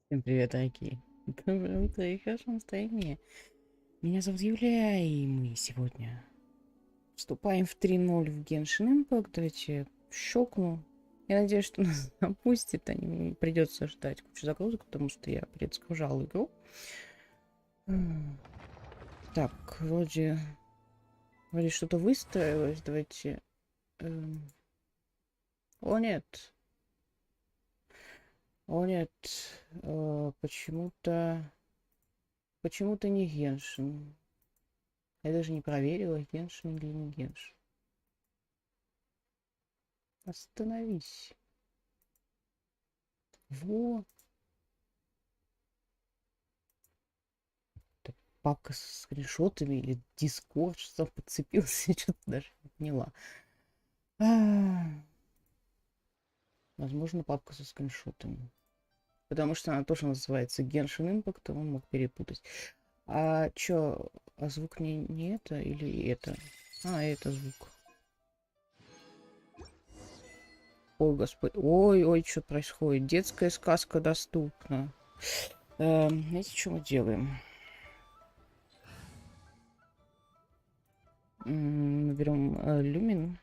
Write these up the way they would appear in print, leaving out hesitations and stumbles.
Всем привет, дорогие. Доброе утро и хорошего настроения. Меня зовут Юлия, и мы сегодня вступаем в 3:0 в Genshin Impact. Давайте щелкну. Я надеюсь, что нас запустит, а не придется ждать кучу загрузок, потому что я предзагружал игру. Так, вроде что-то выстроилось. Давайте... О, нет. О, нет. Почему-то не Genshin. Я даже не проверила, Геншин или не Геншин. Остановись. Во. Это папка с скриншотами или Дискорд, что там подцепился, я что-то даже не поняла. Возможно, папка со скриншотами. Потому что она тоже называется Genshin Impact, и он мог перепутать. А чё, а звук не это или это? А, это звук. Ой, господи. Ой, что происходит? Детская сказка доступна. Знаете, что мы делаем? Берем люмин.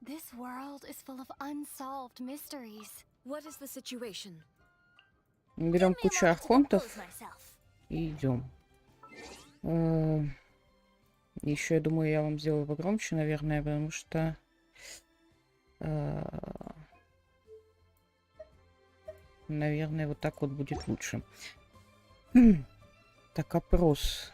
This world is full of unsolved mysteries. What is the situation? Берем кучу архонтов и идем. Еще, я думаю, я вам сделаю погромче, наверное, потому что... наверное, вот так вот будет лучше. Так, опрос.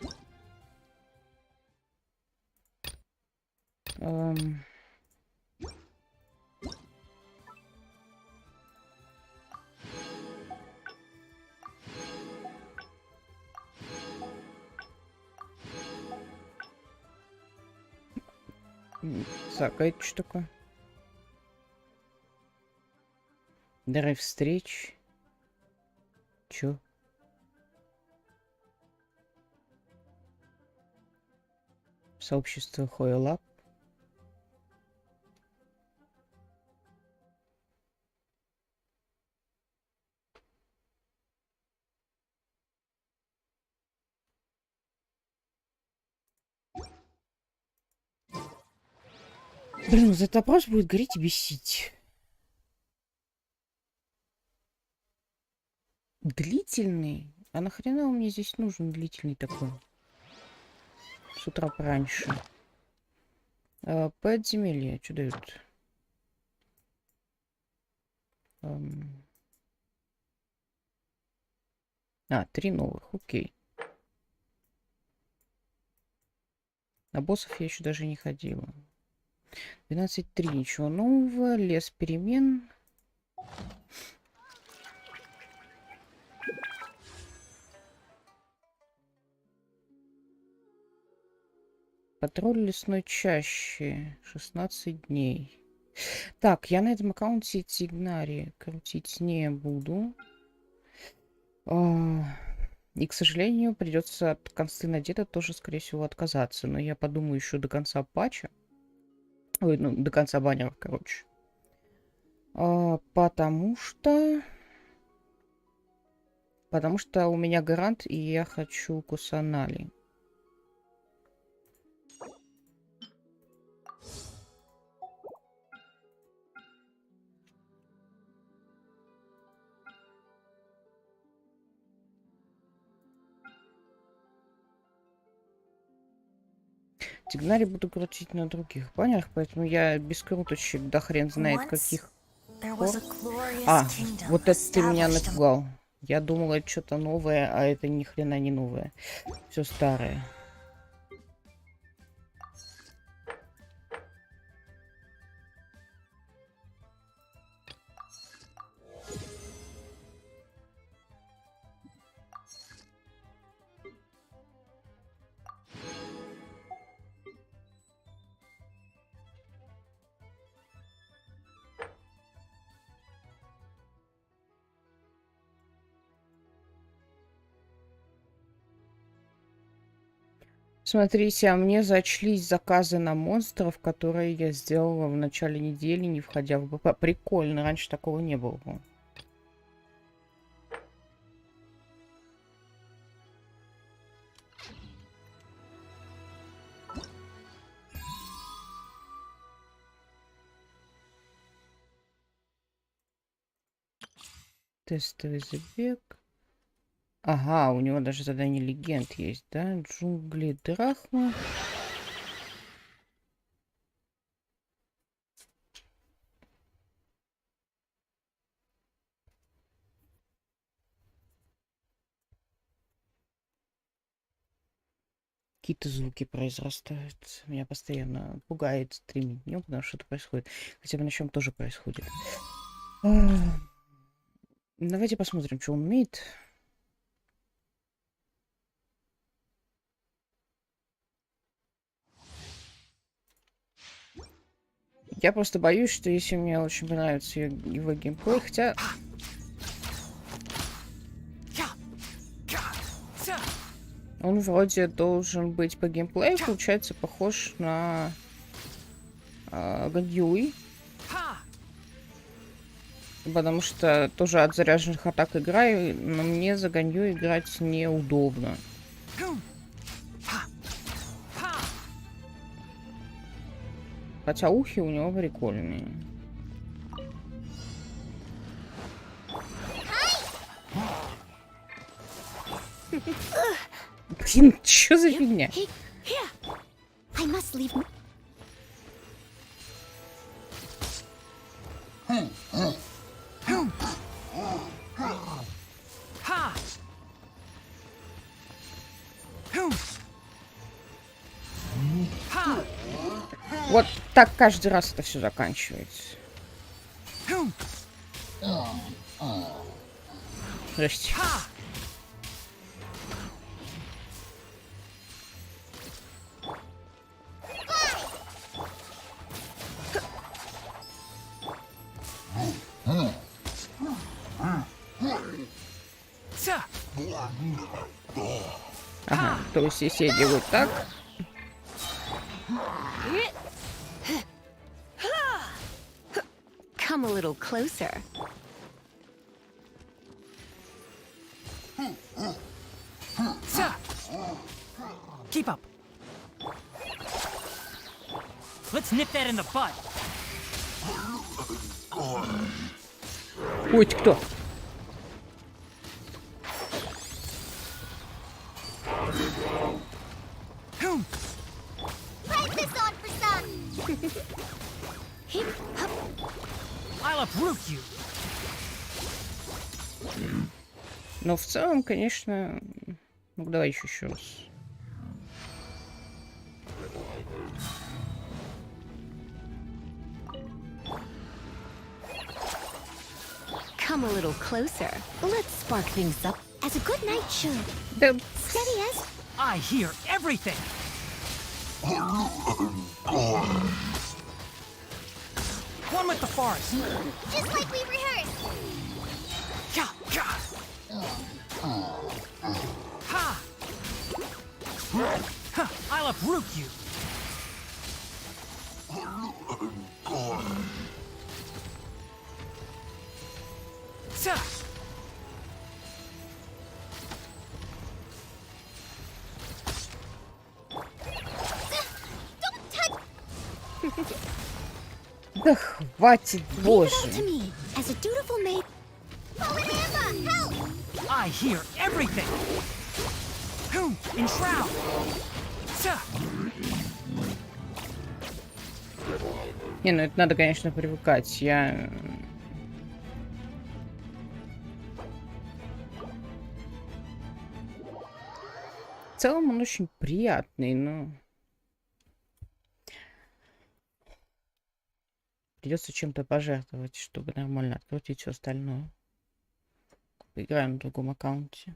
Так, а это что такое? Драйв встреч. Чё? Сообщество Хойлаб. Блин, вот этот опрос будет гореть и бесить. Длительный? А нахрена он мне здесь нужен длительный такой? С утра пораньше. Подземелье. Что дают? А, 3 новых. Окей. На боссов я еще даже не ходила. 12.3. Ничего нового. Лес перемен. Патруль лесной чащи. 16 дней. Так, я на этом аккаунте Тигнари крутить не буду. И, к сожалению, придется от консты на деда тоже, скорее всего, отказаться. Но я подумаю еще до конца патча. Ой, ну, до конца баннера, короче. Потому что у меня гарант, и я хочу Кусанали. Тигнари буду крутить на других баннерах, поэтому я без круточек, да хрен знает каких. Вот это ты меня напугал. Я думала, это что-то новое, а это ни хрена не новое. Все старое. Смотрите, а мне зачлись заказы на монстров, которые я сделала в начале недели, не входя в БП. Прикольно, раньше такого не было. Тестовый забег. Ага, у него даже задание легенд есть, да? Джунгли Драхма. Какие-то звуки произрастают. Меня постоянно пугает стримить днем, потому что что-то происходит. Хотя бы ночью тоже происходит. Давайте посмотрим, что он умеет. Я просто боюсь, что если мне очень понравится его геймплей, хотя... Он вроде должен быть по геймплею, получается, похож на Ганьюи. Потому что тоже от заряженных атак играю, но мне за Ганью играть неудобно. Хотя ухи у него прикольные. Блин, что за фигня? Вот так каждый раз это все заканчивается. Здрасте. Ага, то есть если я делаю так... Come a little closer. Keep up. Let's nip that in the bud. Ой, ты кто? I'll uproot you. Но в целом, конечно... Ну, давай еще раз. Come a little closer. Let's spark things up as a good night should. Да, Steady as. I hear everything. One with the forest. Just like we rehearsed. Ha! Ha! I'll uproot you. Don't touch. да хватит, Leave it боже. all to me, as a dutiful maid. Emma, help! I hear everything. Enshroud. Не, ну это надо, конечно, привыкать. Я... В целом он очень приятный, но... Придется чем-то пожертвовать, чтобы нормально открутить все остальное. Поиграем на другом аккаунте.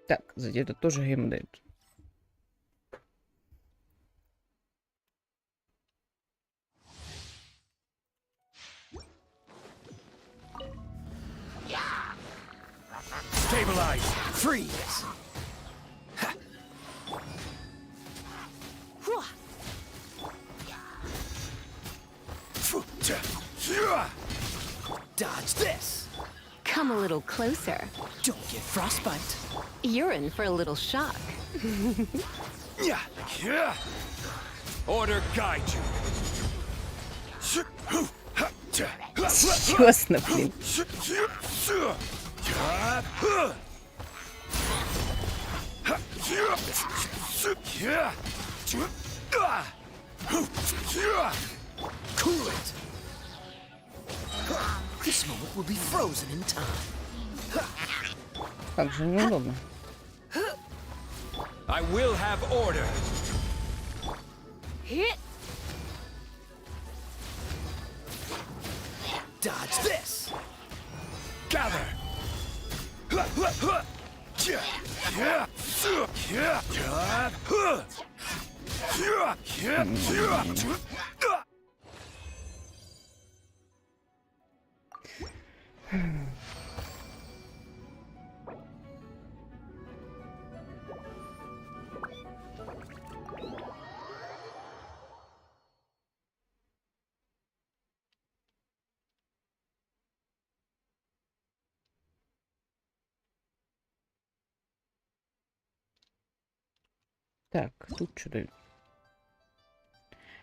Так, сзади это тоже геймдейт. Stabilize. Freeze. Dodge this. Come a little closer. Don't get frostbite. You're in for a little shock. Yeah. Order guide you. Серьезно, блин. Cool it. This moment will be frozen in time. Как же неудобно. I will have order. Hit. Dodge this. Gather. Так, тут что-то...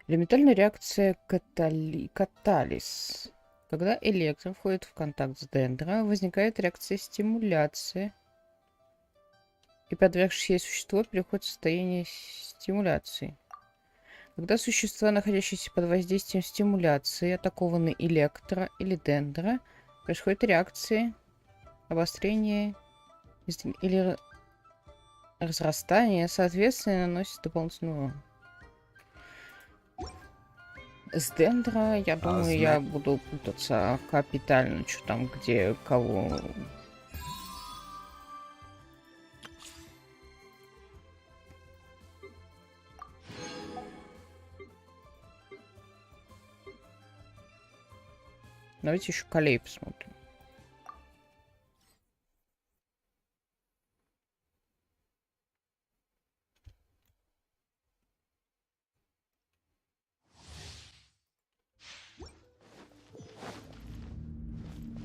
Элементарная реакция катализ. Когда электрон входит в контакт с дендро, возникает реакция стимуляции. И подвергшееся ей существо переходит в состояние стимуляции. Когда существа, находящиеся под воздействием стимуляции, атакованы электро или дендро, происходит реакции, обострение или разрастание, соответственно, наносит дополнительный урон. С дендро, я думаю, я буду путаться капитально, что там, где, кого. Давайте еще колей посмотрим.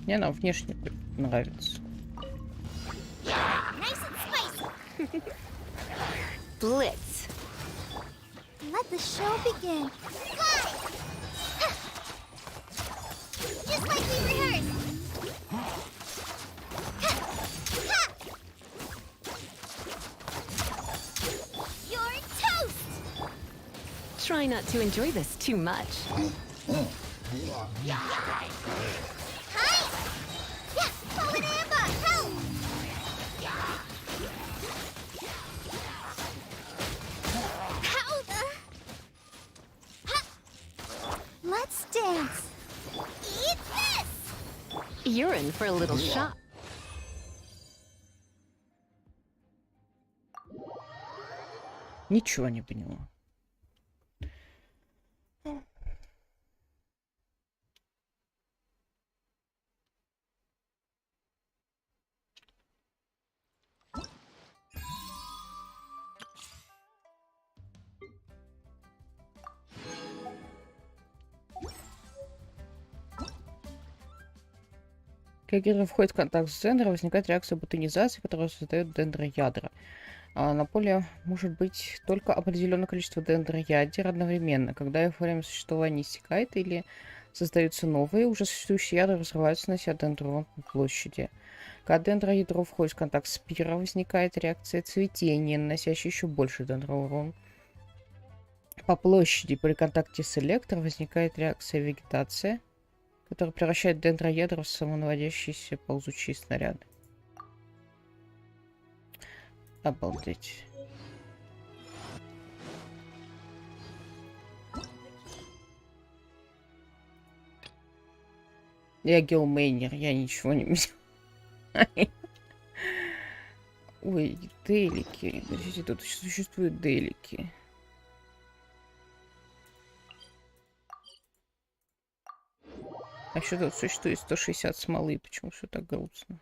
Мне она внешне нравится. Nice and spicy. Blitz. Let the show begin. Just like we rehearsed. You're toast. Try not to enjoy this too much. Hi. Yeah, pull an amber. Help. How the? Let's dance. Eat this. You're in for a little shock. Ничего не поняла. Когда гидра входит в контакт с дендро, возникает реакция ботанизации, которая создает дендроядра. На поле может быть только определенное количество дендроядер одновременно. Когда их время существования иссякает или создаются новые, уже существующие ядра разрываются, нося дендрон по площади. Когда дендроядро входит в контакт с пиро, возникает реакция цветения, наносящая еще больше дендроурон. По площади при контакте с электро возникает реакция вегетация, которая превращает дендроядра в самонаводящиеся ползучие снаряды. Обалдеть. Я геомейнер, я ничего не видел. Ой, делики. Подождите, тут существуют делики. А еще тут существует 160 смолы. Почему все так грустно?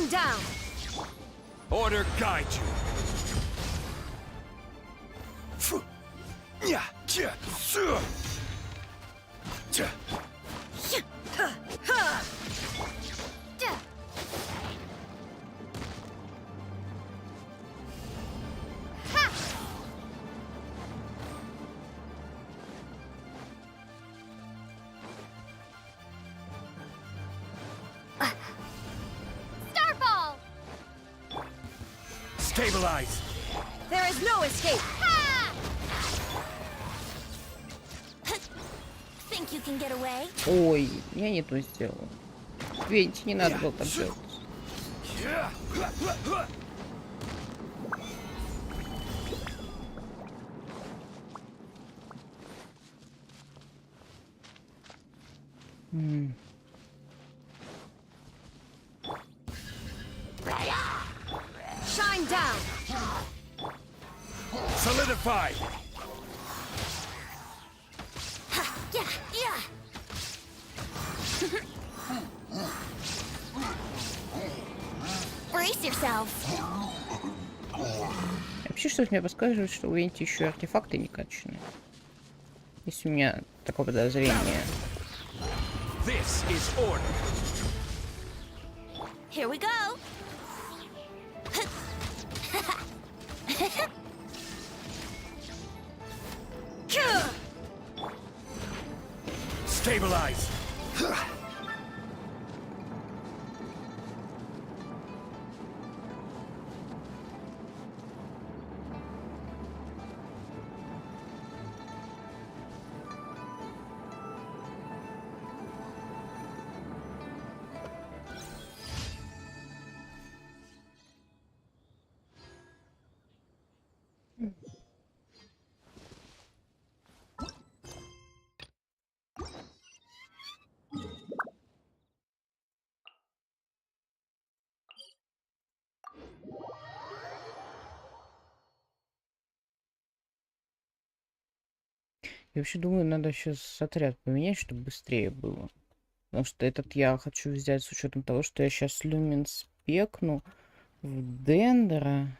Shine down! Order guide you. Yeah, yeah, sure. Yeah. Starball! Stabilize. There is no escape! Ha! Think you can get away? Ой, я не то сделала. Венти, не надо было так делать. Shine down! Solidify. Yeah, yeah! Brace yourselves! Вообще, что-то мне подсказывает, что у Венти еще и артефакты не качаны. Есть у меня такое подозрение. This is order. Here we go! Stabilize. Я вообще думаю, надо сейчас отряд поменять, чтобы быстрее было. Потому что этот я хочу взять с учетом того, что я сейчас люмен спекну в Дендера.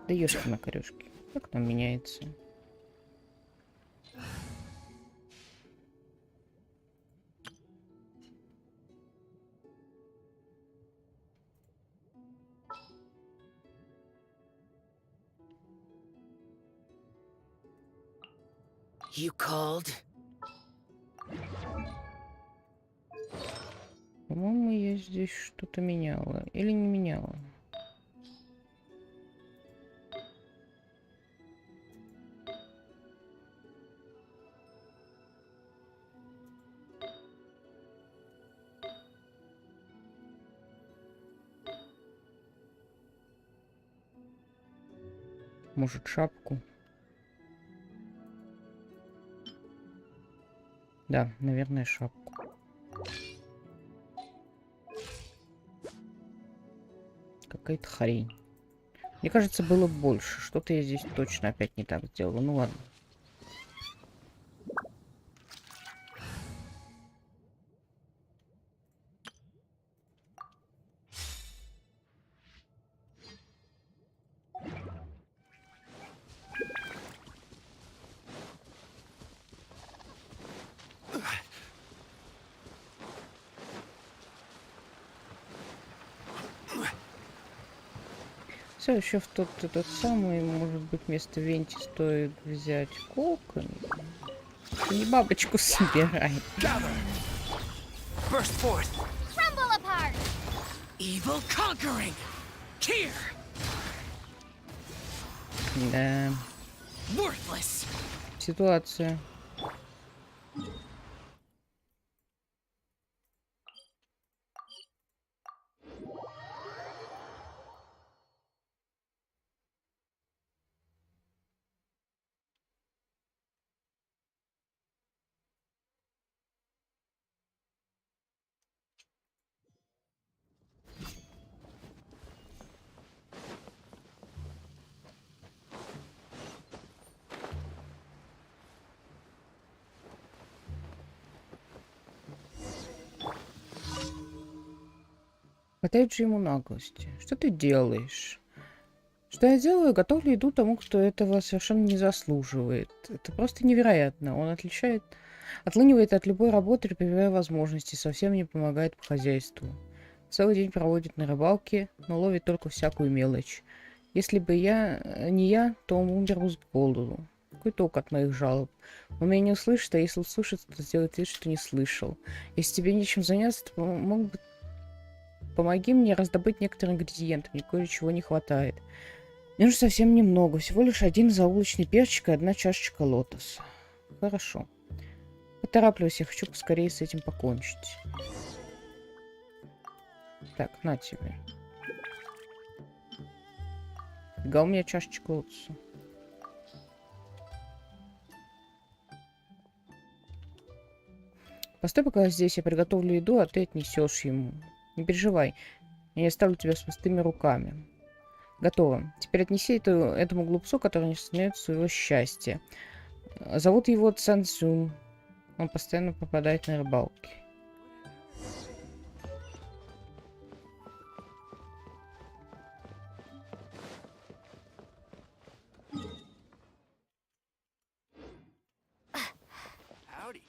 Да ешки на корешки. Как там меняется? You called? По-моему, я здесь что-то меняла. Или не меняла. Может, шапку? Да, наверное, шапку. Какая-то хрень. Мне кажется, было больше. Что-то я здесь точно опять не так сделала. Ну ладно. Все еще в тот этот самый, может быть, вместо Венти стоит взять кокон. Не бабочку собирай. Gather. Burst forth. Crumble apart! Evil conquering! Here! Да. Worthless! Ситуация. хватает же ему наглости. Что ты делаешь? Что я делаю? Готовлю еду тому, кто этого совершенно не заслуживает. Это просто невероятно. Он отлынивает от любой работы, прибавляя возможности, совсем не помогает по хозяйству. Целый день проводит на рыбалке, но ловит только всякую мелочь. Если бы не я, то он умер бы с голоду. Какой толк от моих жалоб? Он меня не услышит, а если услышит, то сделает вид, что не слышал. Если тебе нечем заняться, то помоги мне раздобыть некоторые ингредиенты. Мне кое-чего не хватает. Мне нужно совсем немного. Всего лишь один заулочный перчик и одна чашечка лотоса. Хорошо. Поторапливайся, я хочу поскорее с этим покончить. Так, на тебе. Фига у меня чашечка лотоса. Постой пока здесь, я приготовлю еду, а ты отнесешь ему. Не переживай, я не оставлю тебя с пустыми руками. Готово. Теперь отнеси этому глупцу, который не сознает своего счастья. Зовут его Цансюн. Он постоянно попадает на рыбалки. Howdy.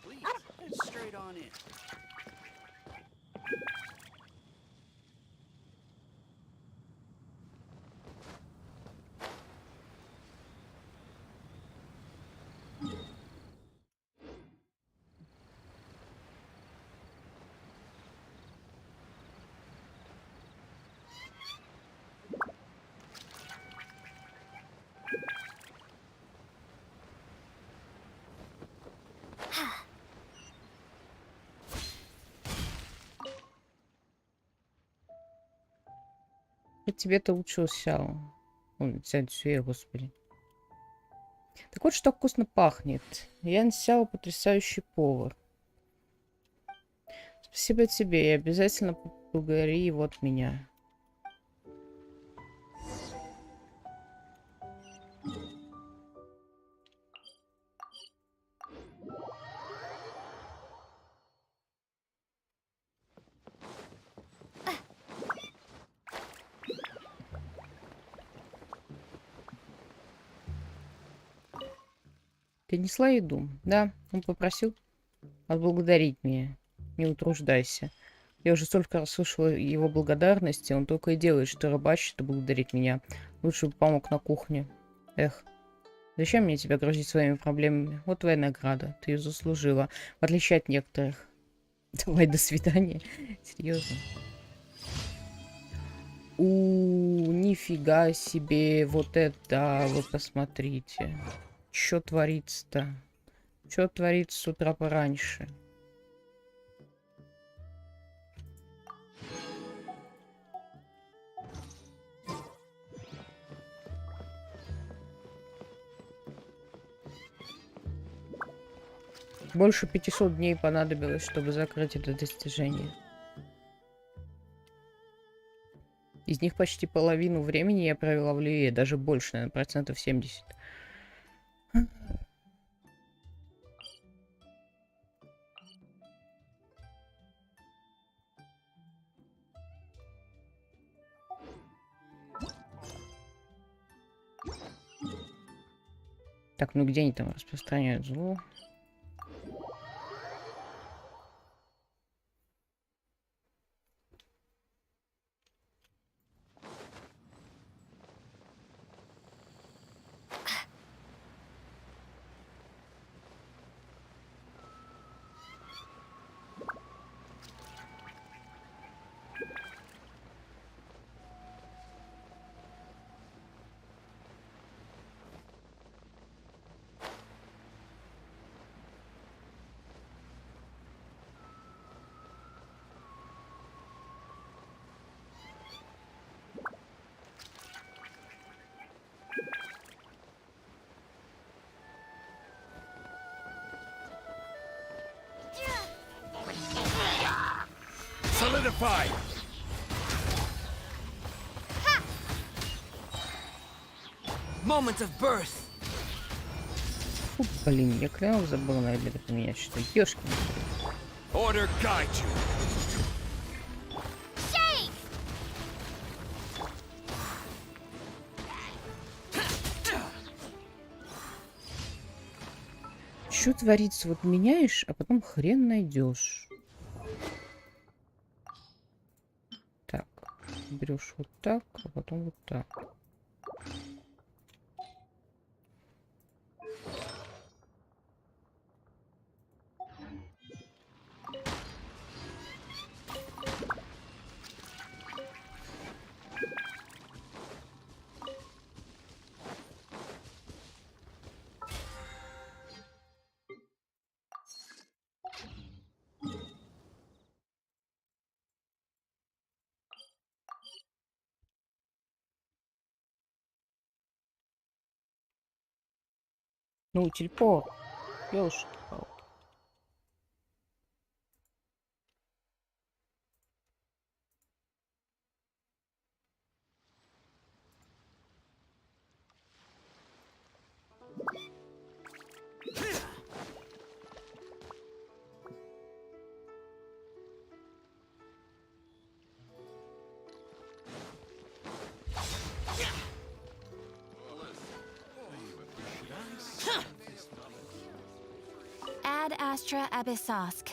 Please, head straight on in. Тебе-то лучше сяо. Ой, сяо, господи. Так вот, что вкусно пахнет. Ян Сяо потрясающий повар. Спасибо тебе, и обязательно поблагодари его от меня. Ты несла еду? Да, он попросил отблагодарить меня. Не утруждайся. Я уже столько раз слышала его благодарности, он только и делает, что рыбачит и благодарит меня. Лучше бы помог на кухне. Эх, зачем мне тебя грузить своими проблемами? Вот твоя награда, ты ее заслужила, в отличие от некоторых. Давай, до свидания. Серьезно. Нифига себе, вот это, вы посмотрите. Что творится-то? Что творится с утра пораньше? Больше 500 дней понадобилось, чтобы закрыть это достижение. Из них почти половину времени я провела в Льве, даже больше, наверное, процентов 70. Так, ну где они там распространяют зло? Solidify! Moment of birth. Фу, блин, я клянусь, забыл на это поменять, что ёшкин. Order guide you! Что творится? Вот меняешь, а потом хрен найдешь. Так, берешь вот так, а потом вот так. Ну, телепорт. Ёшки-палки. Ad Astra Abyssosk.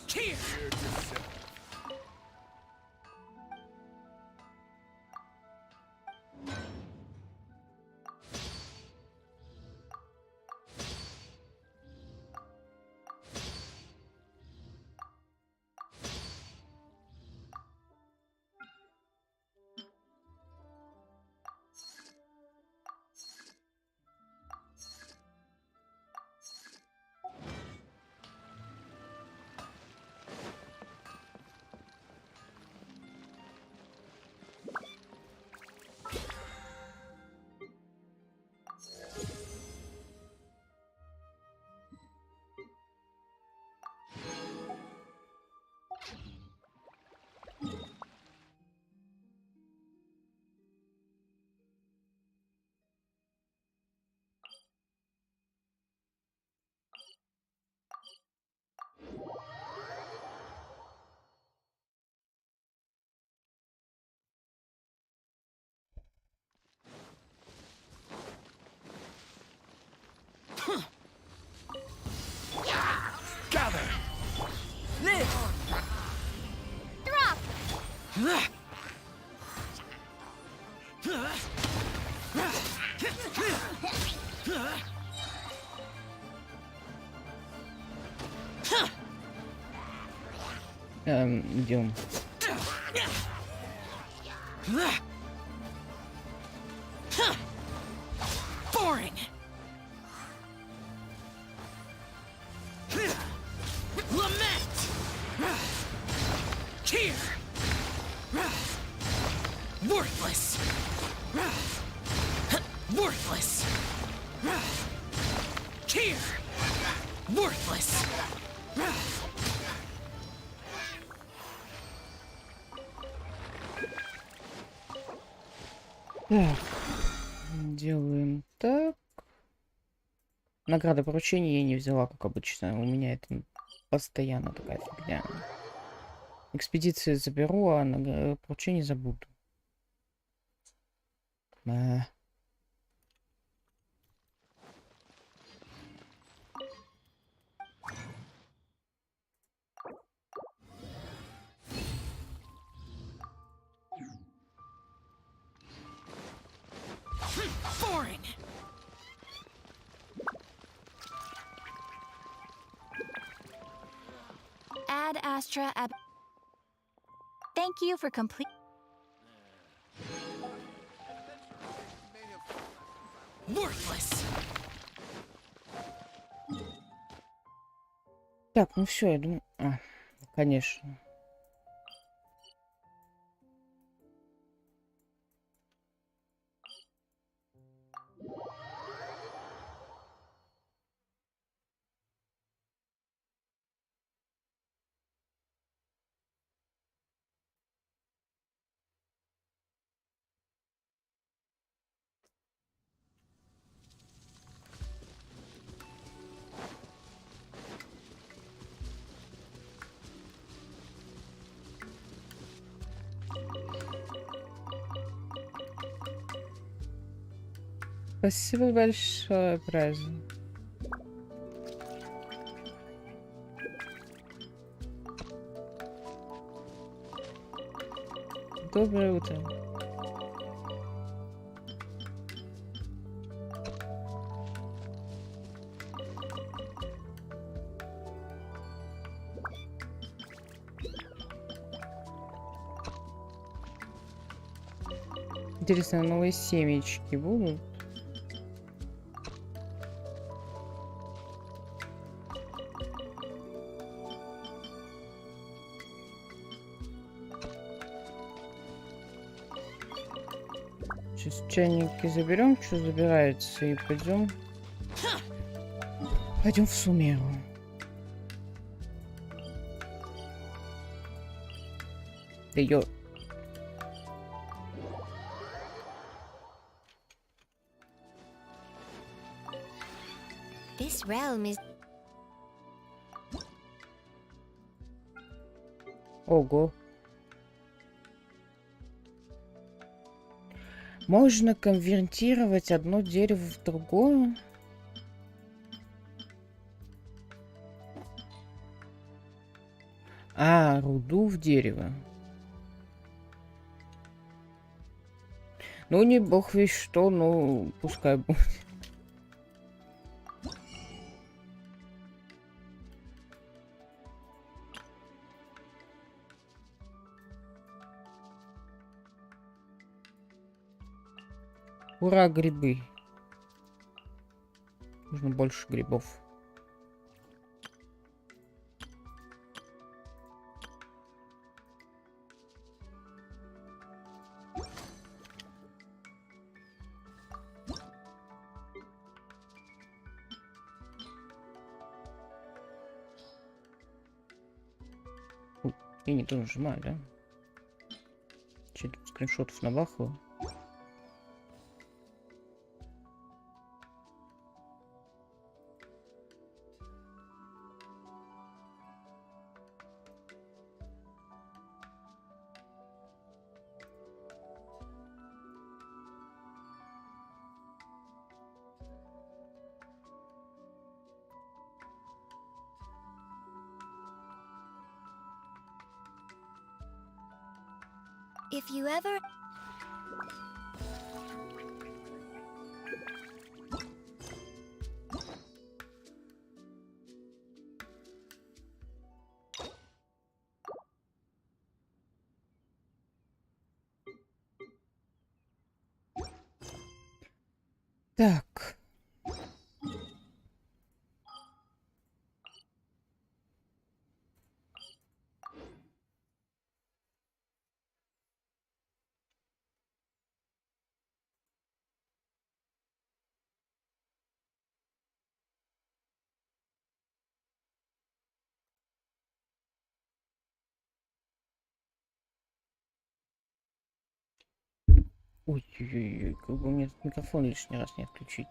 Here! Gather! Идем. Boring! Lament! Here! Worthless! Worthless! Here! Worthless! Так. Делаем так. Награда поручения я не взяла, как обычно. У меня это постоянно такая фигня. Экспедиции заберу, а поручение забуду. Boring! Ad Astra Ab. Thank you for complete. Worthless! Так, ну все, я думаю... конечно. Спасибо большое, праздник. Доброе утро. Интересно, новые семечки будут? Сейчас чайники заберем, что забирается, и пойдем. Пойдем в Сумеру. Да ё... This realm is Ого. Можно конвертировать одно дерево в другое? А, руду в дерево. Ну, не бог весь что, ну, пускай будет. Ура, грибы. Нужно больше грибов. Я не то нажимаю, да? Че-то скриншотов набахал. if you ever Так. Ой-ой-ой, как бы мне этот микрофон лишний раз не отключить.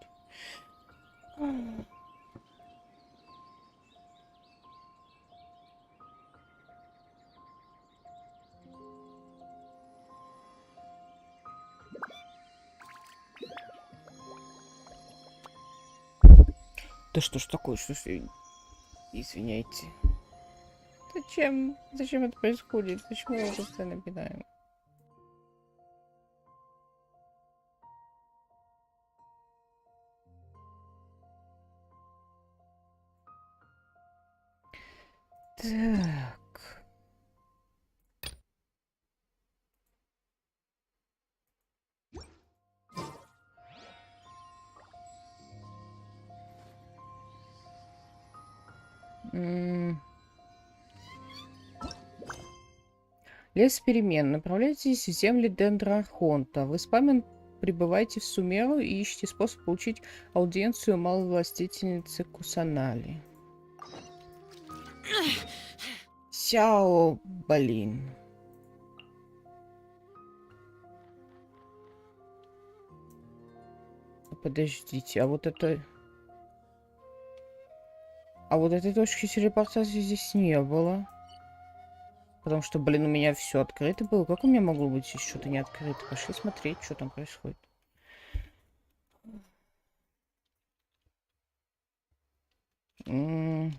Да что ж такое, что ж... Извиняйте. Зачем? Зачем это происходит? Почему мы постоянно бедаем? Так. Лес перемен. Направляйтесь в земли Дендрахонта. Вы с Памин прибывайте в Сумеру и ищите способ получить аудиенцию малой властительницы Кусанали. Сяо, блин. Подождите, а вот это... А вот этой точки телепортации здесь не было. Потому что, блин, у меня все открыто было. Как у меня могло быть здесь что-то не открыто? Пошли смотреть, что там происходит. М.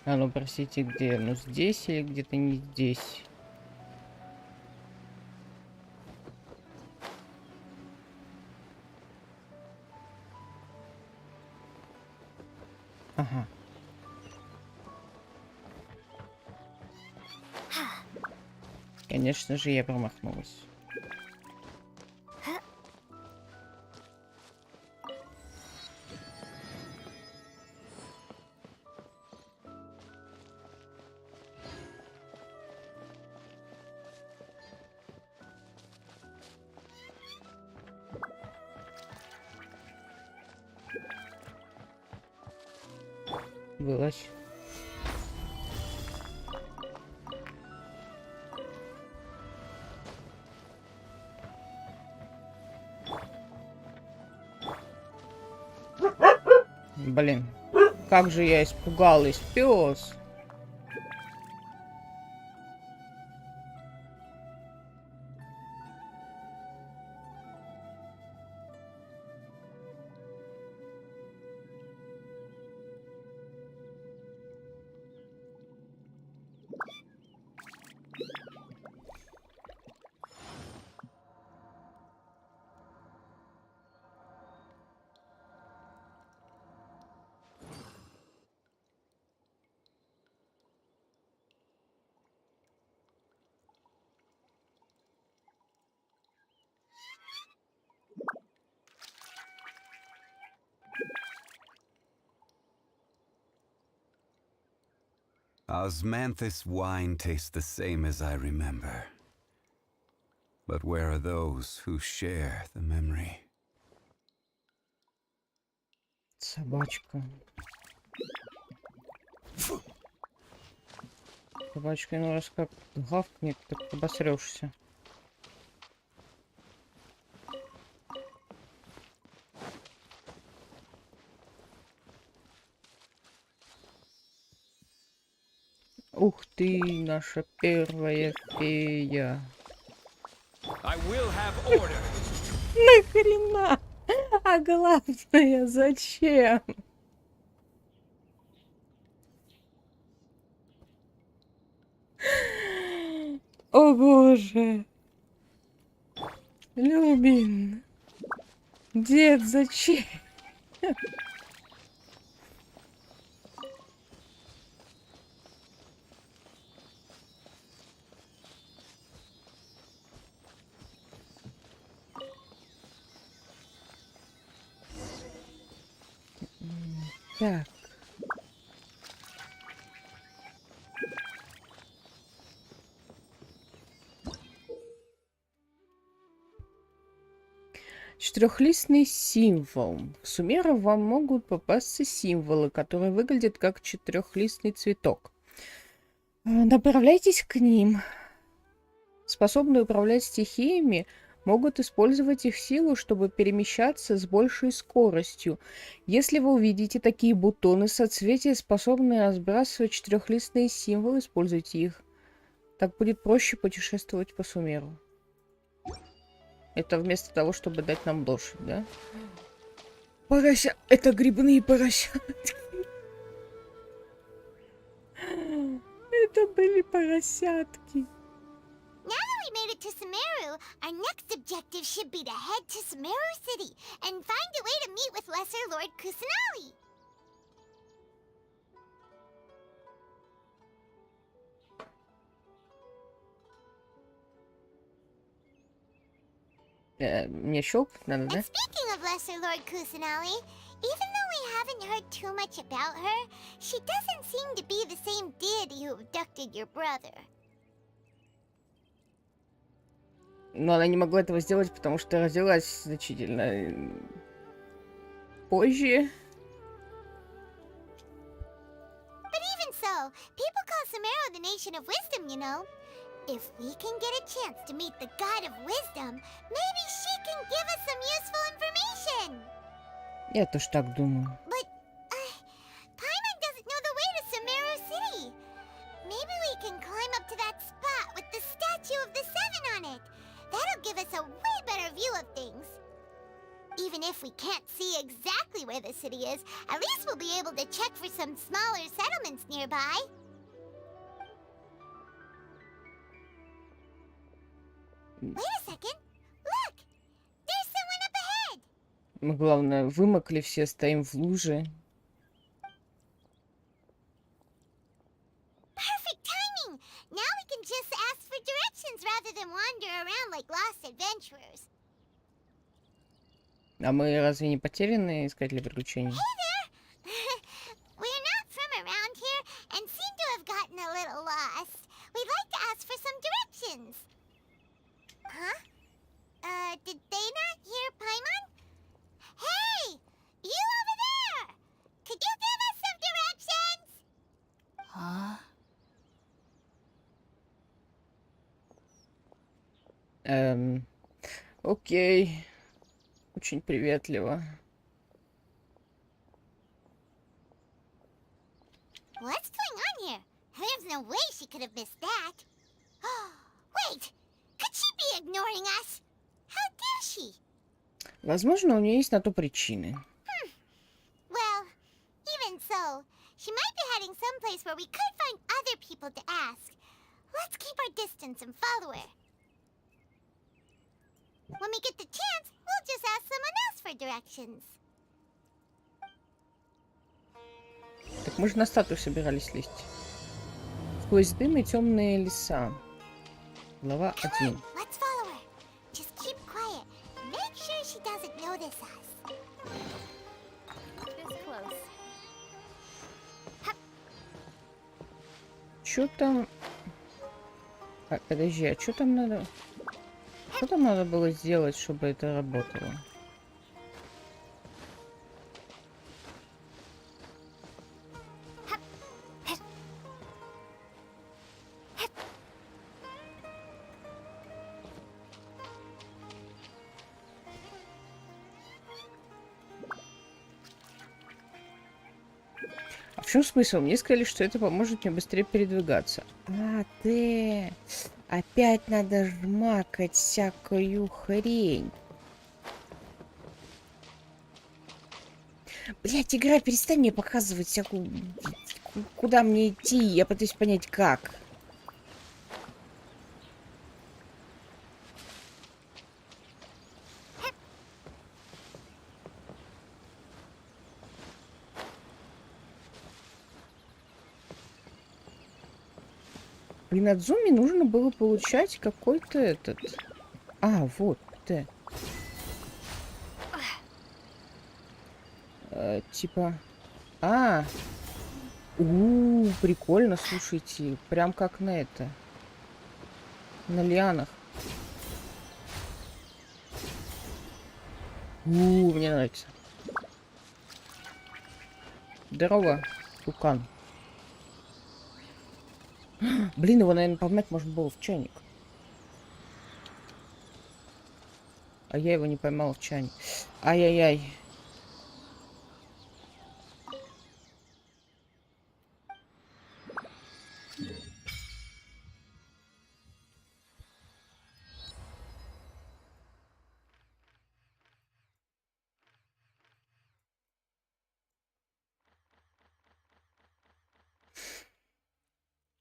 А ну, простите, где? Ну, здесь или где-то не здесь? Ага. Конечно же, я промахнулась. Вылазь. Блин, как же я испугалась, пес. Osmanthus wine tastes the same as I remember. But where are those who share the memory? Собачка. Собачка, ну раз как гавкнет, так обосрешься. Ух ты, наша первая фея. I will have order. Нахрена? А главное, зачем? О боже. Любин. Дед, зачем? Так. Четырехлистный символ. В сумерах вам могут попасться символы, которые выглядят как четырехлистный цветок. Направляйтесь к ним. Способные управлять стихиями могут использовать их силу, чтобы перемещаться с большей скоростью. Если вы увидите такие бутоны соцветия, способные разбрасывать четырехлистные символы, используйте их. Так будет проще путешествовать по Сумеру. Это вместо того, чтобы дать нам лошадь, да? Порося... Это грибные поросятки. Это были поросятки. Now that we made it to Sumeru, our next objective should be to head to Sumeru City and find a way to meet with Lesser Lord Kusanali. Мне щелкать надо, да? And speaking of Lesser Lord Kusanali, even though we haven't heard too much about her, she doesn't seem to be the same deity who abducted your brother. Но она не могла этого сделать, потому что родилась значительно позже. But even so, people call Sumeru the nation of wisdom, you know. If we can get a chance to meet the god of wisdom, maybe she can give us some useful information. Я тоже так думаю. But Paimon doesn't know the way to Sumeru City. Maybe we can climb up to that spot with the statue of the Seven on it. That'll give us a way better view of things. Even if we can't see exactly where the city is, at least we'll be able to check for some smaller settlements nearby. Wait a second. Look! There's someone up ahead! Мы, главное, вымокли все, стоим в луже. Perfect timing! Now we can just ask for directions rather than wander around like lost adventurers. А мы разве не потерянные искатели приключений? Hey there! We're not from around here and seem to have gotten a little lost. We'd like to ask for some directions. Huh? Did they not hear Paimon? Hey! You over there! Could you give us some directions? Huh? Окей. Очень приветливо. What's going on here? There's no way she could have missed that. Wait! Could she be ignoring us? How dare she? Возможно, у нее есть на то причины. Well, even so, she might be heading someplace where we could find other people to ask. Let's keep our distance and follow her. When we get the chance, we'll just ask someone else for directions. Так мы же на статую собирались лезть. Сквозь дым и темные леса. Глава Come 1. on, let's follow her. Just keep quiet. Make sure she doesn't notice us. This close. Чё там... подожди, а что там надо... Что там надо было сделать, чтобы это работало? А в чем смысл? Мне сказали, что это поможет мне быстрее передвигаться. А, ты... Опять надо жмакать всякую хрень. Блять, игра, перестань мне показывать всякую... Куда мне идти? Я пытаюсь понять, как. При Надзуме нужно было получать какой-то этот... А, вот, да. Типа... Прикольно, слушайте. Прям как на это. На лианах. Мне нравится. Здорово, тукан. Блин, его, наверное, поймать можно было в чайник. А я его не поймала в чайник. Ай-яй-яй.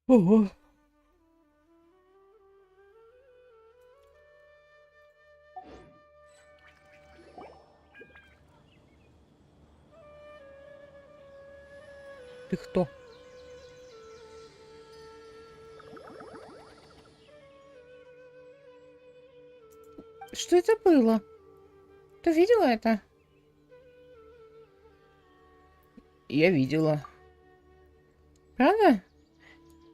Ого. Ты кто? Что это было? Ты видела это? Я видела. Правда?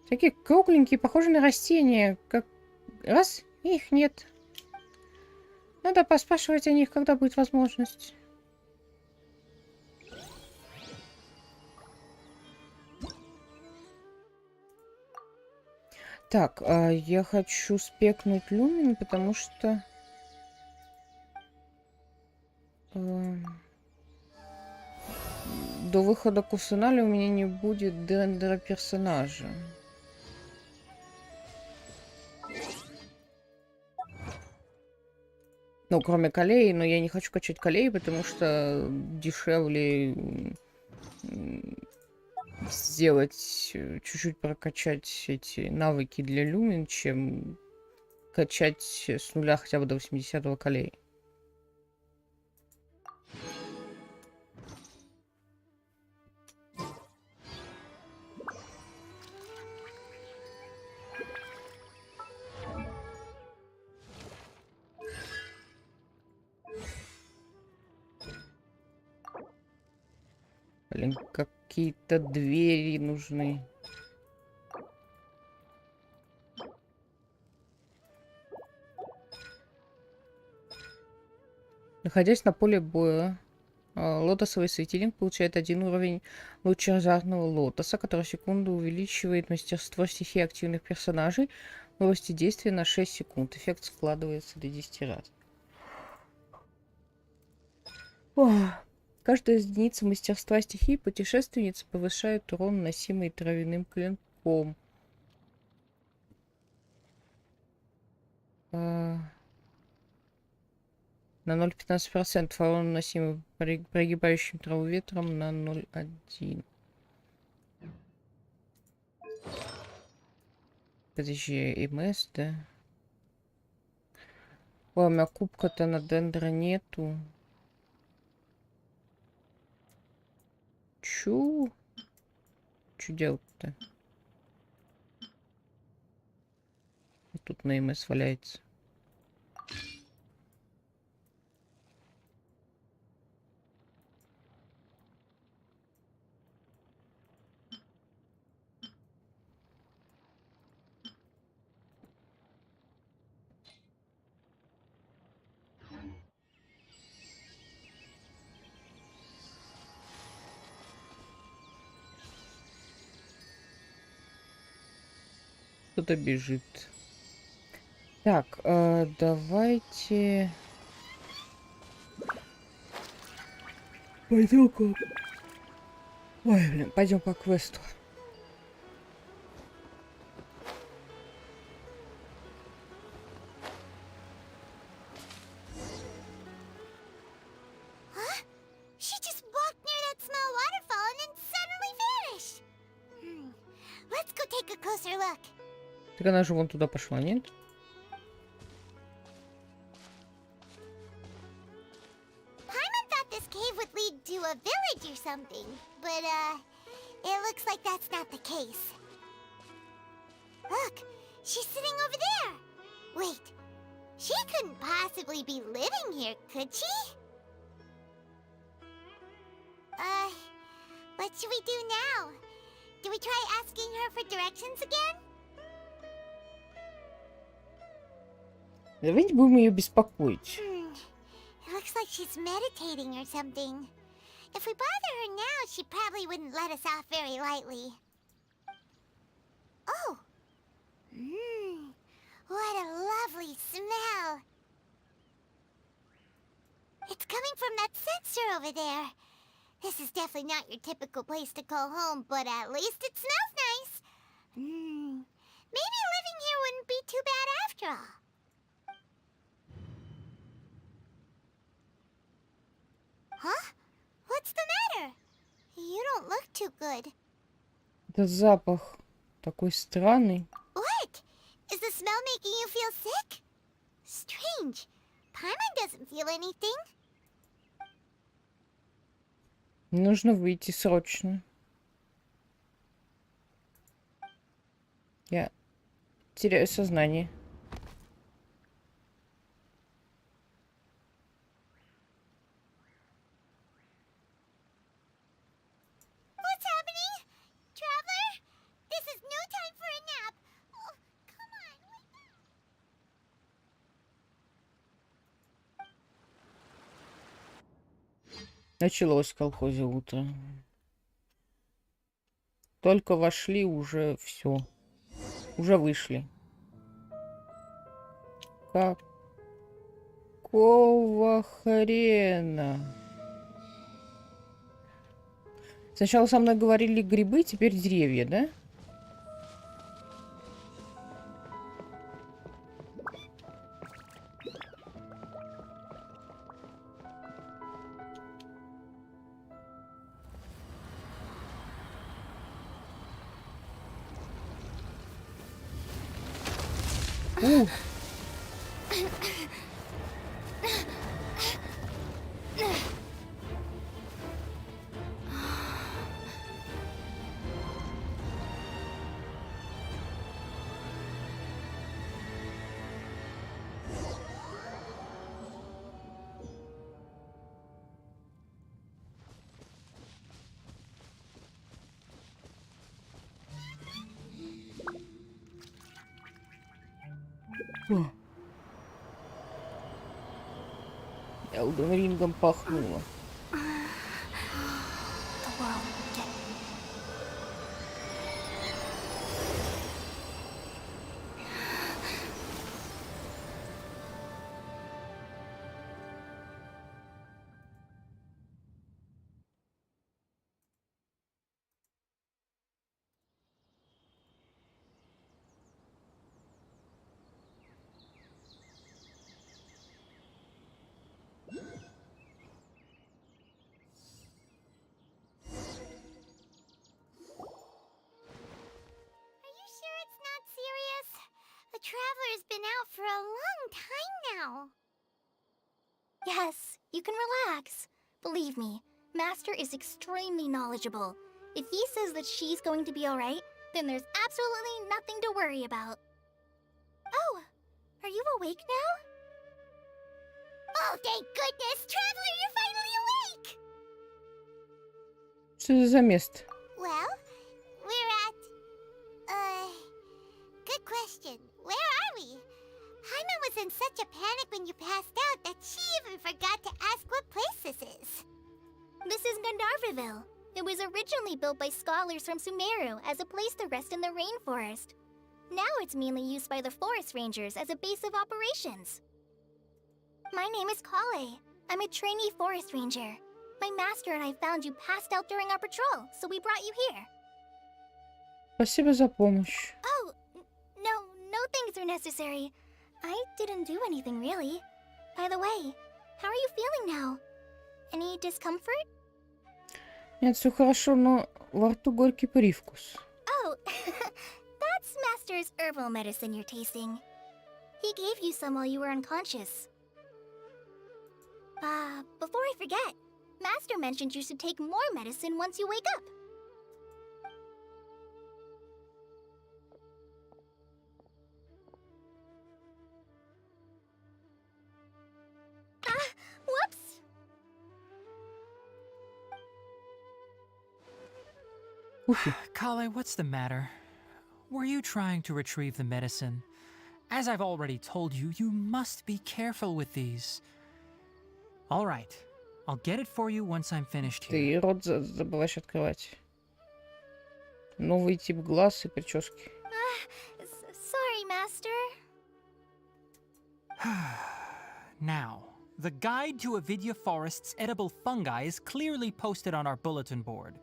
Такие кругленькие, похожие на растения. Как раз, и их нет. Надо поспрашивать о них, когда будет возможность. Так, я хочу спекнуть люмин, потому что... до выхода Кусунали у меня не будет рендера персонажа. Ну, кроме колеи, но я не хочу качать колеи, потому что дешевле сделать, чуть-чуть прокачать эти навыки для люмин, чем качать с нуля хотя бы до 80-го колеи. Блин, какие-то двери нужны. Находясь на поле боя, лотосовый светильник получает 1 уровень лучезарного лотоса, который в секунду увеличивает мастерство стихии активных персонажей в области действия на 6 секунд. Эффект складывается до 10 раз. Каждая единица мастерства стихии путешественницы повышает урон, наносимый травяным клинком. На 0,15%, а урон, наносимый прогибающим траву ветром, на 0,1. Подожди, МС, да? Ой, у меня кубка-то на дендра нету. Чё делать-то? Вот тут на МС валяется. Кто-то бежит. Так, давайте... Пойдем-ка. Ой, блин, пойдем по квесту. She just walked near that small waterfall and then suddenly vanished. Let's go take a closer look. Так она же вон туда пошла, нет? Paimon thought this cave would lead to a village or something, but it looks like that's not the case. Look, she's sitting over there. Wait, she couldn't possibly be living here, could she? What should we do now? Do we try asking her for directions again? Давайте будем ее беспокоить. It looks like she's meditating or something. If we bother her now, she probably wouldn't let us off very lightly. Oh! What a lovely smell! It's coming from that sensor over there. This is definitely not your typical place to call home, but at least it smells nice. Maybe living here wouldn't be too bad after all. Huh? What's the matter? You don't look too good. Это запах такой странный. What? Is the smell making you feel sick? Strange. Paimon doesn't feel anything. Нужно выйти срочно. Я теряю сознание. What's happening? Traveler? This is no time for a nap. Oh, come on, wake up. Началось в колхозе утро. Только вошли, уже все. Уже вышли. Какого хрена? Сначала со мной говорили грибы, теперь деревья, да? О. Элден Рингом пахнуло. The world will get Are you sure it's not serious? The Traveler's been out for a long time now. Yes, you can relax. Believe me, Master is extremely knowledgeable. If he says that she's going to be alright, then there's absolutely nothing to worry about. Oh, are you awake now? Oh, thank goodness! Traveler, you're finally awake! Что это за место? Well, we're at... Good question. Where are we? Hyman was in such a panic when you passed out that she even forgot to ask what place this is. This is Gandharvaville. It was originally built by scholars from Sumeru as a place to rest in the rainforest. Now it's mainly used by the forest rangers as a base of operations. My name is Kale. I'm a trainee forest ranger. My master and I found you passed out during our patrol, so we brought you here. Спасибо за помощь. Oh, no thanks are necessary. I didn't do anything really. By the way, how are you feeling now? Any discomfort? Нет, все хорошо, но во рту горький привкус. Oh, that's Master's herbal medicine you're tasting. He gave you some while you were unconscious. Before I forget, Master mentioned you should take more medicine once you wake up. Whoops! Kale, what's the matter? Were you trying to retrieve the medicine? As I've already told you, you must be careful with these. All right, I'll get it for you once I'm finished here. Ты рот забываешь открывать. Новый тип глаз и прически. Sorry, Master. Now, the guide to Avidya Forest's edible fungi is clearly posted on our bulletin board.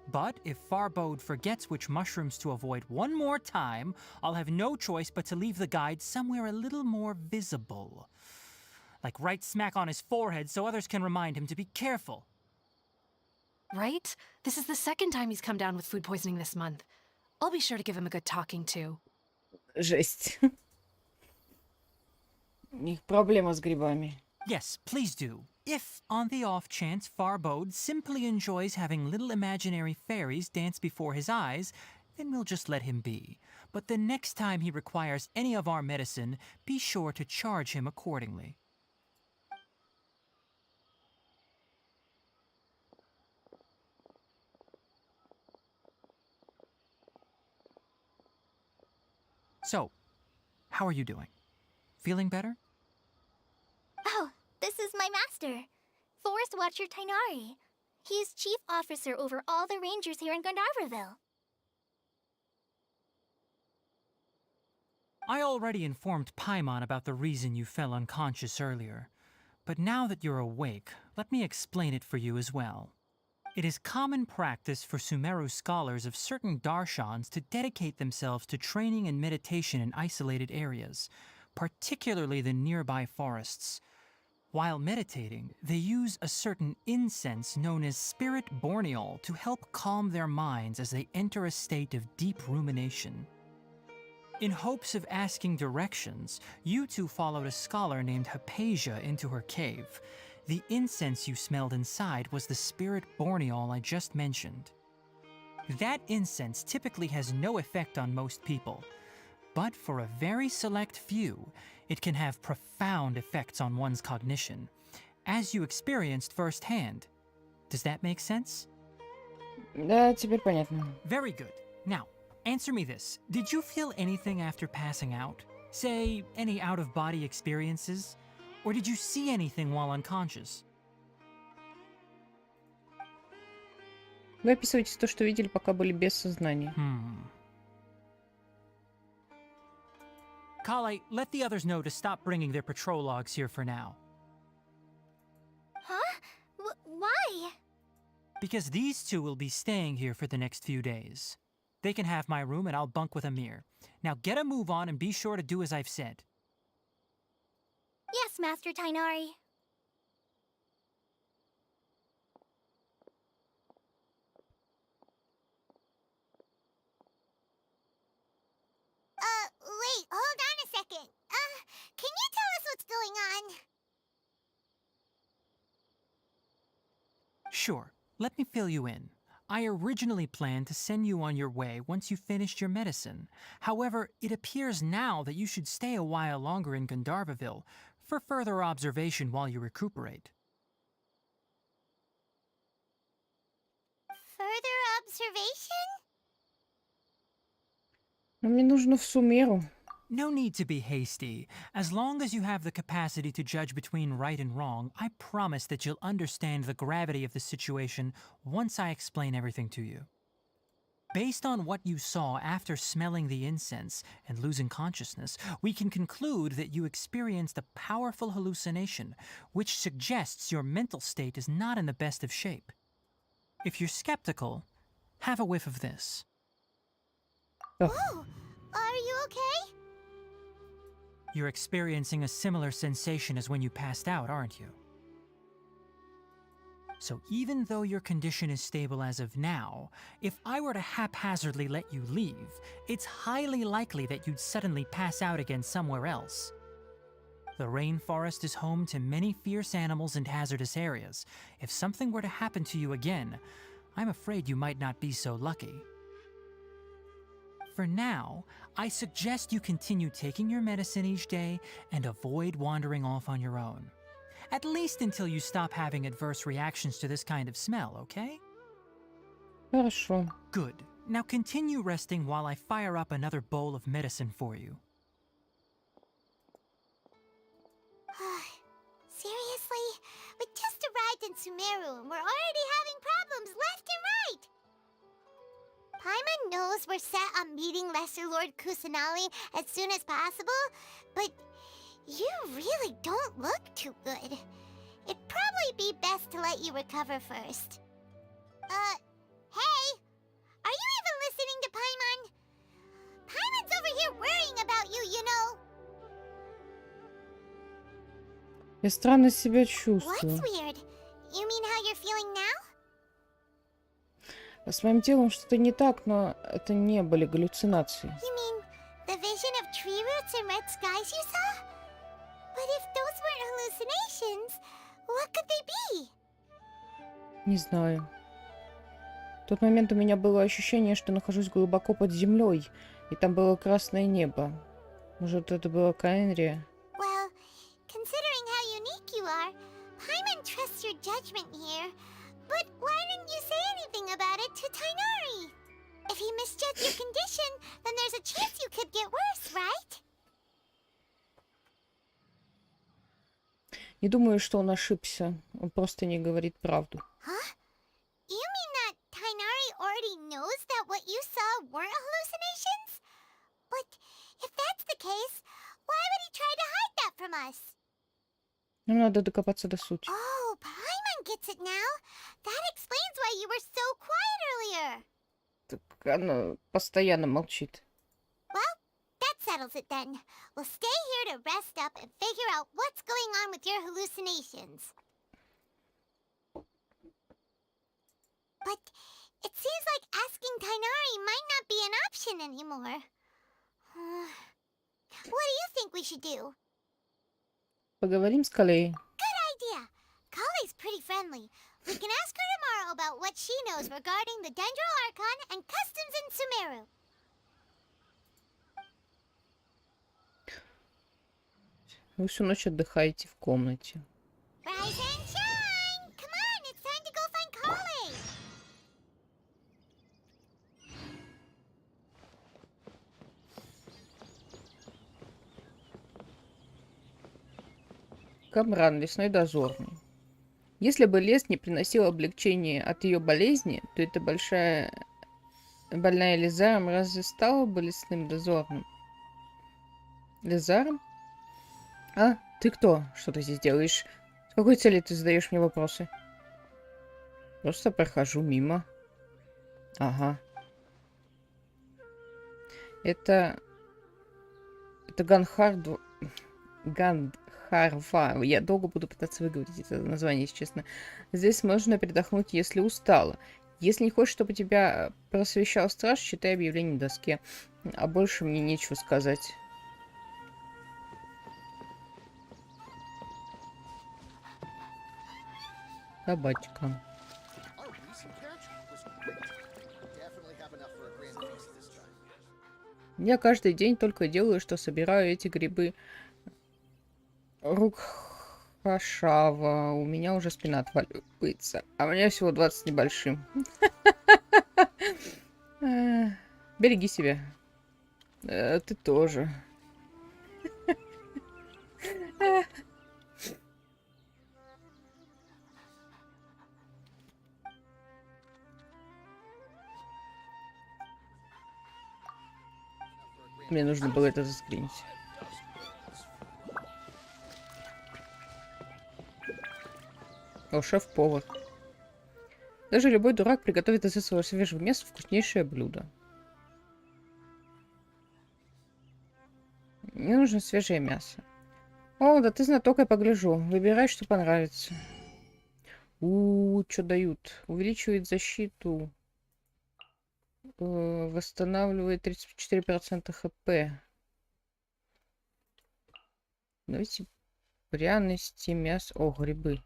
But if Farbode forgets which mushrooms to avoid one more time, I'll have no choice but to leave the guide somewhere a little more visible. Like right smack on his forehead so others can remind him to be careful. Right? This is the second time he's come down with food poisoning this month. I'll be sure to give him a good talking to. Жесть. У них проблема с грибами. Yes, please do. If, on the off chance, Farbode simply enjoys having little imaginary fairies dance before his eyes, then we'll just let him be. But the next time he requires any of our medicine, be sure to charge him accordingly. So, how are you doing? Feeling better? Oh, this is my master. Forest Watcher Tainari. He is chief officer over all the rangers here in Gandharvaville. I already informed Paimon about the reason you fell unconscious earlier. But now that you're awake, let me explain it for you as well. It is common practice for Sumeru scholars of certain darshans to dedicate themselves to training and meditation in isolated areas, particularly the nearby forests. While meditating, they use a certain incense known as spirit borneol to help calm their minds as they enter a state of deep rumination. In hopes of asking directions, you two followed a scholar named Hypatia into her cave. The incense you smelled inside was the spirit borneol I just mentioned. That incense typically has no effect on most people, but for a very select few, it can have profound effects on one's cognition, as you experienced firsthand. Does that make sense? Да, теперь понятно. Very good. Now, answer me this. Did you feel anything after passing out? Say, any out-of-body experiences? Or did you see anything while unconscious? Вы описываете то, что видели, пока были без сознания. Kale, let the others know to stop bringing their patrol logs here for now. Huh? Why? Because these two will be staying here for the next few days. They can have my room and I'll bunk with Amir. Now get a move on and be sure to do as I've said. Yes, Master Tainari. Wait, hold on a second. Can you tell us what's going on? Sure, let me fill you in. I originally planned to send you on your way once you finished your medicine. However, it appears now that you should stay a while longer in Gandharvaville for further observation while you recuperate. Further observation? Но мне нужно в Сумеру. No need to be hasty. As long as you have the capacity to judge between right and wrong, I promise that you'll understand the gravity of the situation once I explain everything to you. Based on what you saw after smelling the incense and losing consciousness, we can conclude that you experienced a powerful hallucination, which suggests your mental state is not in the best of shape. If you're skeptical, have a whiff of this. Oh, are you okay? You're experiencing a similar sensation as when you passed out, aren't you? So even though your condition is stable as of now, if I were to haphazardly let you leave, it's highly likely that you'd suddenly pass out again somewhere else. The rainforest is home to many fierce animals and hazardous areas. If something were to happen to you again, I'm afraid you might not be so lucky. For now, I suggest you continue taking your medicine each day and avoid wandering off on your own. At least until you stop having adverse reactions to this kind of smell, okay? Хорошо. Good. Now continue resting while I fire up another bowl of medicine for you. Seriously? We just arrived in Sumeru and we're already having problems left and right! Paimon knows we're set on meeting Lesser Lord Kusanali as soon as possible, but you really don't look too good. It'd probably be best to let you recover first. Hey! Are you even listening to Paimon? Paimon's over here worrying about you, you know. Я странно себя What's чувствую. weird? You mean how you're feeling now? С моим телом что-то не так, но это не были галлюцинации. You mean the vision of tree roots and red skies you saw? But if those weren't hallucinations, what could they be? Не знаю. В тот момент у меня было ощущение, что нахожусь глубоко под землей, и там было красное небо. Может, это была Каэнрия? Well, considering how unique you are, Paimon trusts your judgment here. But why didn't you say anything about it to Tainari? If he misjudged your condition, then there's a chance you could get worse, right? Не думаю, что он ошибся. Он просто не говорит правду. Huh? You mean that Tainari already knows that what you saw weren't hallucinations? But if that's the case, why would he try to hide that from us? Нам надо докопаться до сути. Oh, Paimon gets it now. That explains why you were so quiet earlier. Так она постоянно молчит. Well, that settles it then. We'll stay here to rest up and figure out what's going on with your hallucinations. But it seems like asking Tainari might not be an option anymore. What do you think we should do? Поговорим с Калей. Good idea. Kale's pretty friendly. We can ask her tomorrow about what she knows regarding the Dendro Archon and customs in Sumeru. Вы всю ночь отдыхаете в комнате. Rise and shine! Come on, it's time to go find Kale! Камран, лесной дозорный. Если бы лес не приносил облегчения от ее болезни, то эта больная Лизаром разве стала бы лесным дозорным? Лизаром? А, ты кто? Что ты здесь делаешь? С какой целью ты задаешь мне вопросы? Просто прохожу мимо. Ага. Это Ганхарва. Я долго буду пытаться выговорить это название, если честно. Здесь можно передохнуть, если устала. Если не хочешь, чтобы тебя просвещал страж, читай объявление на доске. А больше мне нечего сказать. Собачка. Я каждый день только делаю, что собираю эти грибы. Рукхашава. У меня уже спина отваливается. А у меня всего 20 небольшим. Береги себя. Ты тоже. Мне нужно было это заскринить. О, шеф-повар. Даже любой дурак приготовит из этого свежего мяса вкуснейшее блюдо. Мне нужно свежее мясо. О, да ты знаток, я погляжу. Выбирай, что понравится. Что дают? Увеличивает защиту. Восстанавливает 34% хп. Давайте пряности, мясо. О, грибы.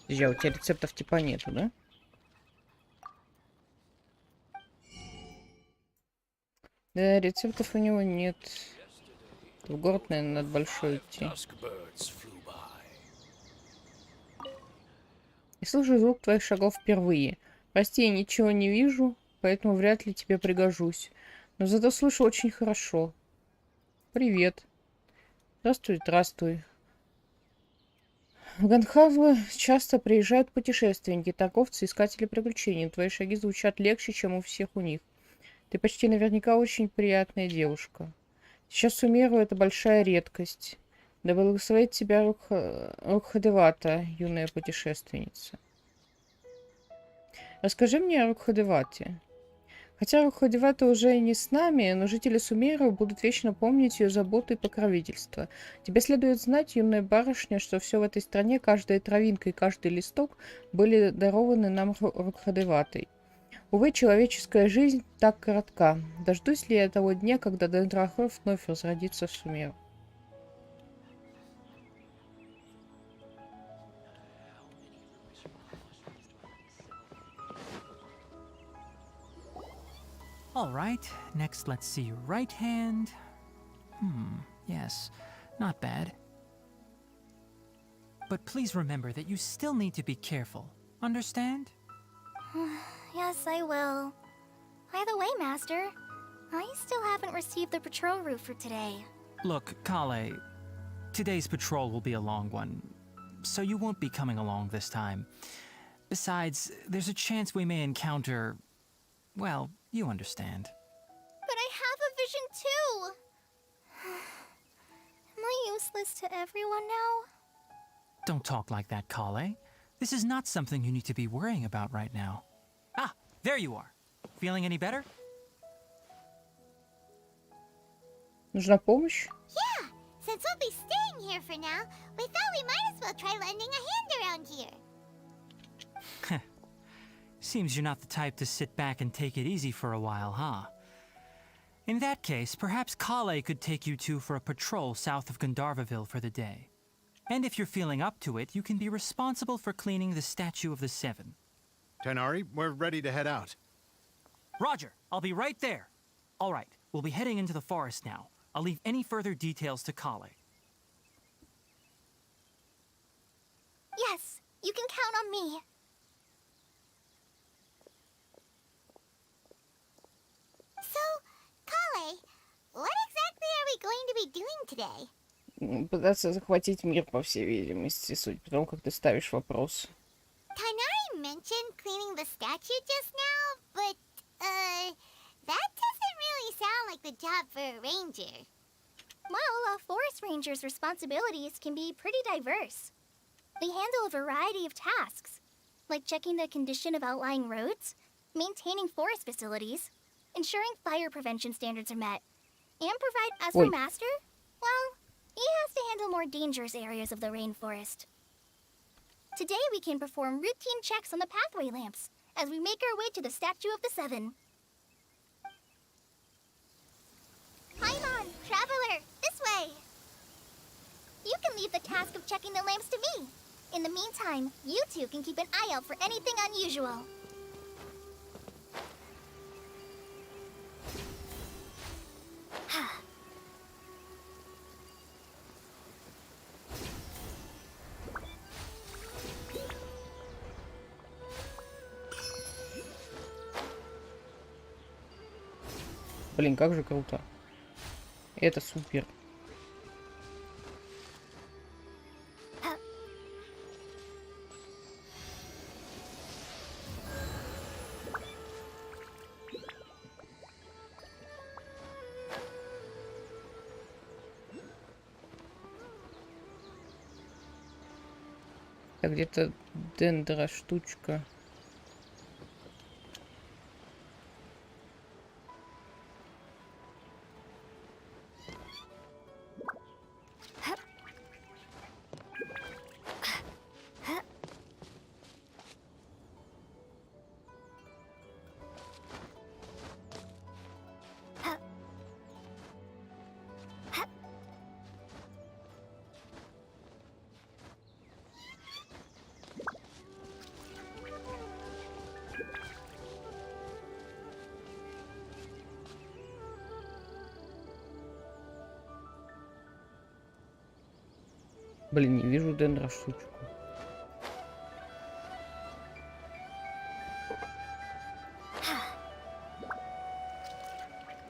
Подожди, а у тебя рецептов типа нету, да? Да, рецептов у него нет. В город, наверное, надо большой идти. Я слышу звук твоих шагов впервые. Прости, я ничего не вижу, поэтому вряд ли тебе пригожусь. Но зато слышу очень хорошо. Привет. Здравствуй, здравствуй. В Ганхаву часто приезжают путешественники, торговцы, искатели приключений. Твои шаги звучат легче, чем у всех у них. Ты почти наверняка очень приятная девушка. Сейчас Сумеру это большая редкость. Да благословит тебя Рукхадевата, юная путешественница. Расскажи мне о Рукхадевате. Хотя Рукхадевата уже не с нами, но жители Сумеру будут вечно помнить ее заботу и покровительство. Тебе следует знать, юная барышня, что все в этой стране, каждая травинка и каждый листок были дарованы нам Рукхадеватой. Увы, человеческая жизнь так коротка. Дождусь ли я того дня, когда Дендрахор вновь возродится в Сумеру? All right, next let's see your right hand. Yes, not bad. But please remember that you still need to be careful. Understand? Yes, I will. By the way, Master, I still haven't received the patrol route for today. Look, Kale, today's patrol will be a long one, so you won't be coming along this time. Besides, there's a chance we may encounter... well, you understand. But I have a vision too! Am I useless to everyone now? Don't talk like that, Kale. This is not something you need to be worrying about right now. Ah, there you are. Feeling any better? Нужна помощь? Yeah, since we'll be staying here for now, we thought we might as well try lending a hand around here. Seems you're not the type to sit back and take it easy for a while, huh? In that case, perhaps Kale could take you two for a patrol south of Gandharvaville for the day. And if you're feeling up to it, you can be responsible for cleaning the Statue of the Seven. Tenari, we're ready to head out. Roger, I'll be right there. All right, we'll be heading into the forest now. I'll leave any further details to Kale. Yes, you can count on me. So, Kale, what exactly are we going to be doing today? Пытаться захватить мир, по всей видимости, судя по тому, как ты ставишь вопрос. Tainari mentioned cleaning the statue just now, but, that doesn't really sound like the job for a ranger. Well, a forest ranger's responsibilities can be pretty diverse. They handle a variety of tasks, like checking the condition of outlying roads, maintaining forest facilities, ensuring fire prevention standards are met, and provide as for Master, well, he has to handle more dangerous areas of the rainforest. Today we can perform routine checks on the pathway lamps as we make our way to the Statue of the Seven. Paimon, Traveler, this way! You can leave the task of checking the lamps to me. In the meantime, you two can keep an eye out for anything unusual. Блин, как же круто. Это супер. Так, где-то дендра штучка. Блин, не вижу дендра штучку.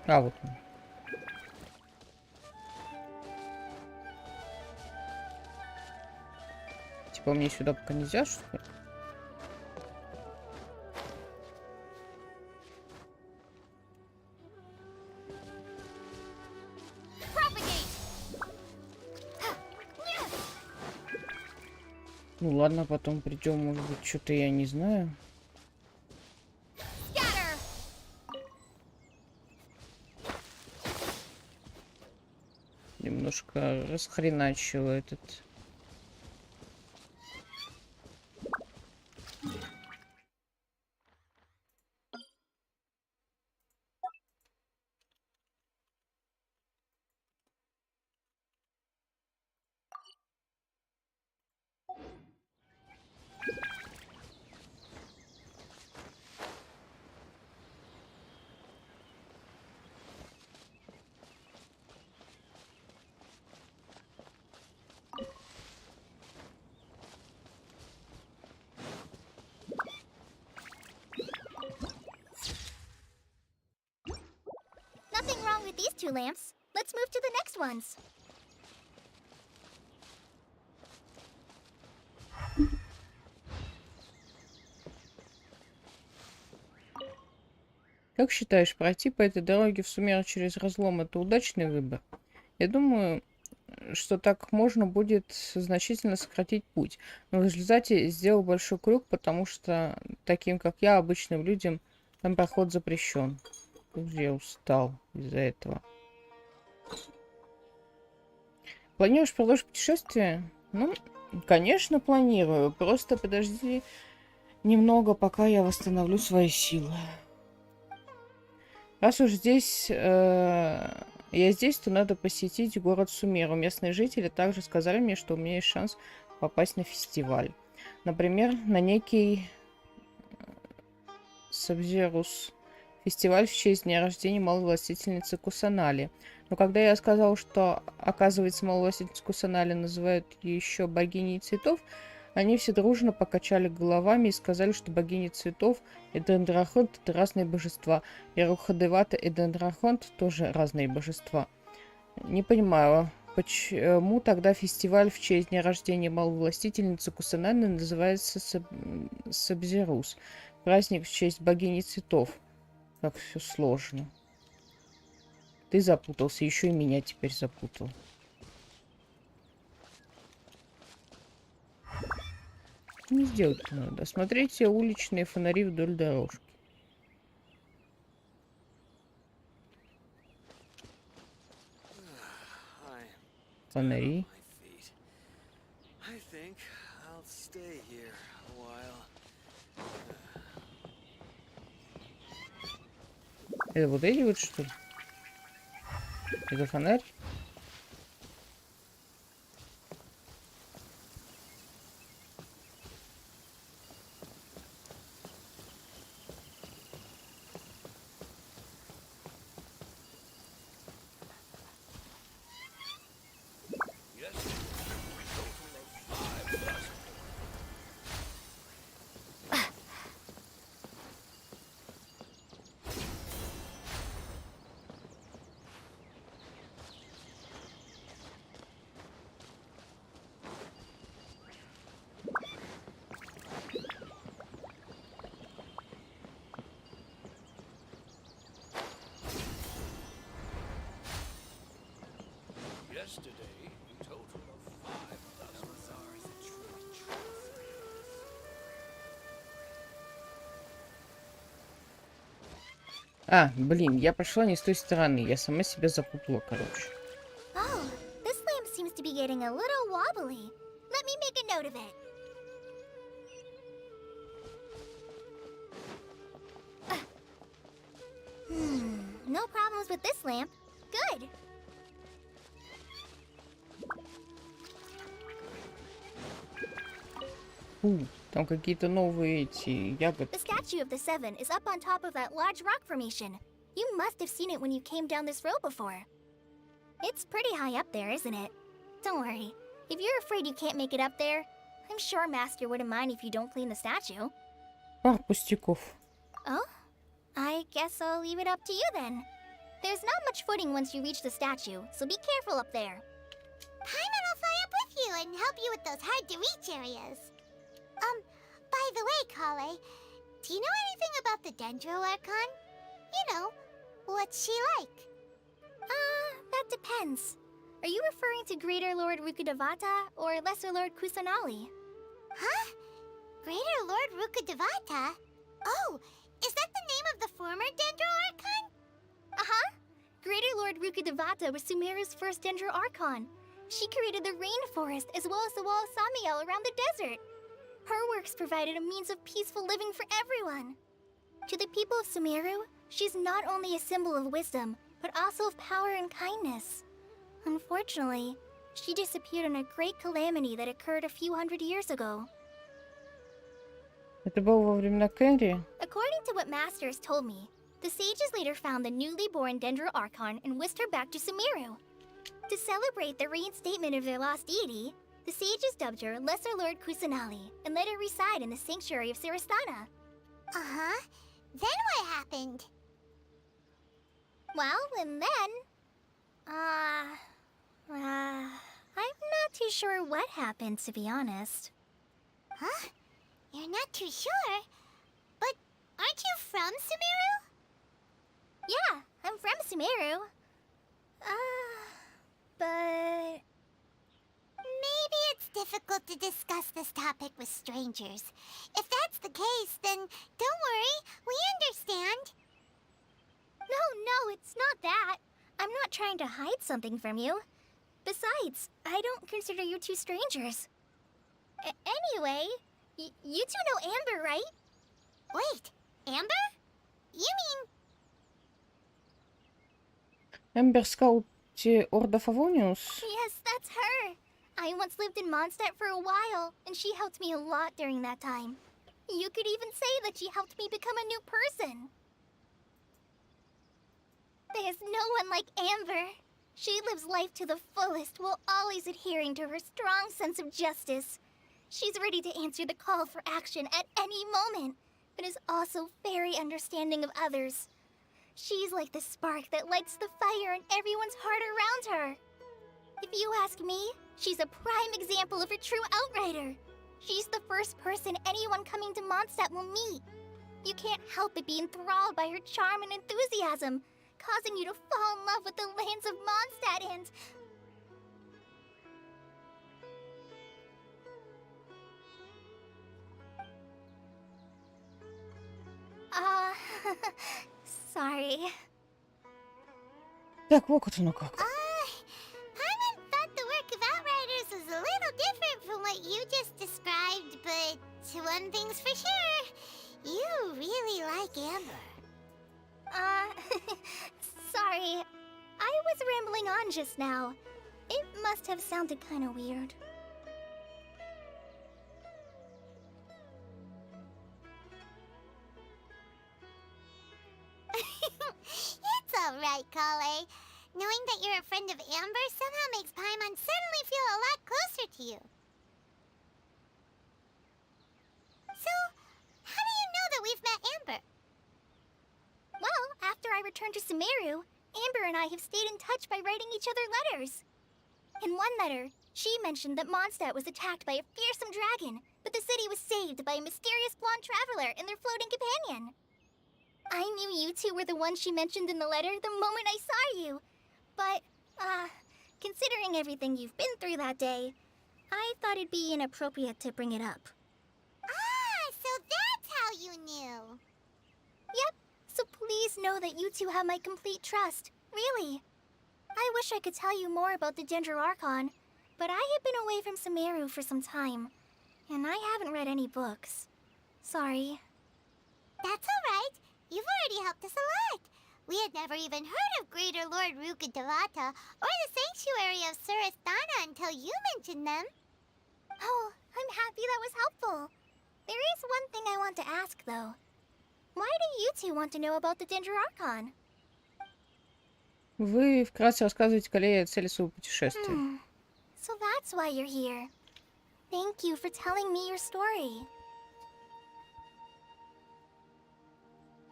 А, вот он. Типа мне сюда пока нельзя, что ли? Ну ладно, потом придем, может быть, что-то я не знаю. Немножко расхреначил этот. these 2 lamps. Let's move to the next ones. Как считаешь, пройти по этой дороге в Сумеру через разлом — это удачный выбор? Я думаю, что так можно будет значительно сократить путь. Но в результате сделал большой круг, потому что таким, как я, обычным людям, там проход запрещен. Как же я устал из-за этого. Планируешь продолжить путешествие? Ну, конечно, планирую. Просто подожди немного, пока я восстановлю свои силы. Раз уж здесь я здесь, то надо посетить город Сумеру. Местные жители также сказали мне, что у меня есть шанс попасть на фестиваль. Например, на некий Сабзерус. Фестиваль в честь дня рождения малой властительницы Кусанали. Но когда я сказал, что, оказывается, малую властительницу Кусанали называют еще богиней цветов, они все дружно покачали головами и сказали, что богини цветов и Дендрахонт — это разные божества, и Рухадевата и Дендрахонт тоже разные божества. Не понимаю, почему тогда фестиваль в честь дня рождения малой властительницы Кусанали называется Сабзерус, праздник в честь богини цветов. Как все сложно. Ты запутался, еще и меня теперь запутал. Не сделать надо. Смотрите уличные фонари вдоль дорожки. Фонари. Это вот эти вот, что ли? Это фонарь? А, блин, я пошла не с той стороны. Я сама себя запутала, короче. Oh, this lamp seems to be getting a little wobbly. Let me make a note of it. No problems with this lamp. Good. Там какие-то новые эти ягоды. The statue of the Seven is up on top of that large rock formation. You must have seen it when you came down this road before. It's pretty high up there, isn't it? Don't worry. If you're afraid you can't make it up there, I'm sure Master wouldn't mind if you don't clean the statue. А, пустяков. Oh? I guess I'll leave it up to you then. There's not much footing once you reach the statue, so be careful up there. Paimon will fly up with you and help you with those hard-to-reach areas. By the way, Kale, do you know anything about the Dendro Archon? You know, what's she like? That depends. Are you referring to Greater Lord Rukudevata or Lesser Lord Kusanali? Huh? Greater Lord Rukudevata? Oh, is that the name of the former Dendro Archon? Uh-huh. Greater Lord Rukudevata was Sumeru's first Dendro Archon. She created the rainforest as well as the wall of Samiel around the desert. Her works provided a means of peaceful living for everyone. To the people of Sumeru, she's not only a symbol of wisdom, but also of power and kindness. Unfortunately, she disappeared in a great calamity that occurred a few hundred years ago. Это было во времена Кэрри? According to what Master has told me, the sages later found the newly born Dendro Archon and whisked her back to Sumeru. To celebrate the reinstatement of their lost deity, the sages dubbed her Lesser Lord Kusanali and let her reside in the sanctuary of Sarastana. Uh-huh. Then what happened? Well, and then I'm not too sure what happened, to be honest. Huh? You're not too sure? But aren't you from Sumeru? Yeah, I'm from Sumeru. But... Maybe it's difficult to discuss this topic with strangers. If that's the case, then don't worry, we understand. No, it's not that. I'm not trying to hide something from you. Besides, I don't consider you two strangers. Anyway, you two know Amber, right? Wait, Amber? You mean... Эмбер Скаути Орда Фавониус? Yes, that's her. I once lived in Mondstadt for a while, and she helped me a lot during that time. You could even say that she helped me become a new person. There's no one like Amber. She lives life to the fullest while always adhering to her strong sense of justice. She's ready to answer the call for action at any moment, but is also very understanding of others. She's like the spark that lights the fire in everyone's heart around her. If you ask me, she's a prime example of a true outrider. She's the first person anyone coming to Mondstadt will meet. You can't help but be enthralled by her charm and enthusiasm, causing you to fall in love with the lands of Mondstadt and... sorry. Так, вот оно как. Paimon thought the work of Outriders was a little different from what you just described, but one thing's for sure, you really like Amber. Sorry. I was rambling on just now. It must have sounded kind of weird. It's alright, Kale. Knowing that you're a friend of Amber somehow makes Paimon suddenly feel a lot closer to you. So, how do you know that we've met Amber? Well, after I returned to Sumeru, Amber and I have stayed in touch by writing each other letters. In one letter, she mentioned that Mondstadt was attacked by a fearsome dragon, but the city was saved by a mysterious blonde traveler and their floating companion. I knew you two were the ones she mentioned in the letter the moment I saw you. But, considering everything you've been through that day, I thought it'd be inappropriate to bring it up. So that's how you knew. Yep, so please know that you two have my complete trust. Really. I wish I could tell you more about the Dendroarchon, but I have been away from Sumeru for some time, and I haven't read any books. Sorry. That's alright. You've already helped us a lot. We had never even heard of Greater Lord Rukkhadevata or the Sanctuary of Surasthana until you mentioned them. Oh, I'm happy that was helpful. There is one thing I want to ask, though. Why do you two want to know about the Dendroarchon? Вы вкратце рассказываете Калее о цели своего путешествия. So that's why you're here. Thank you for telling me your story.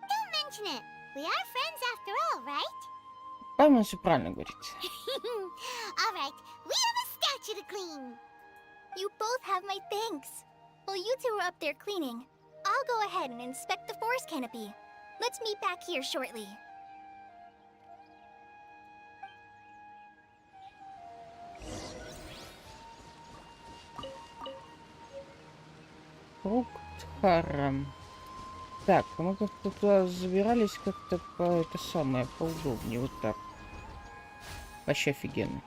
Don't mention it. We are friends after all, right? Паймон все правильно говорит. Alright, we have a statue to clean. You both have my thanks. While you two are up there cleaning, I'll go ahead and inspect the forest canopy. Let's meet back here shortly. Руктхарам. Так, мы как-то туда забирались как-то по это самое поудобнее, вот так. Вообще офигенно.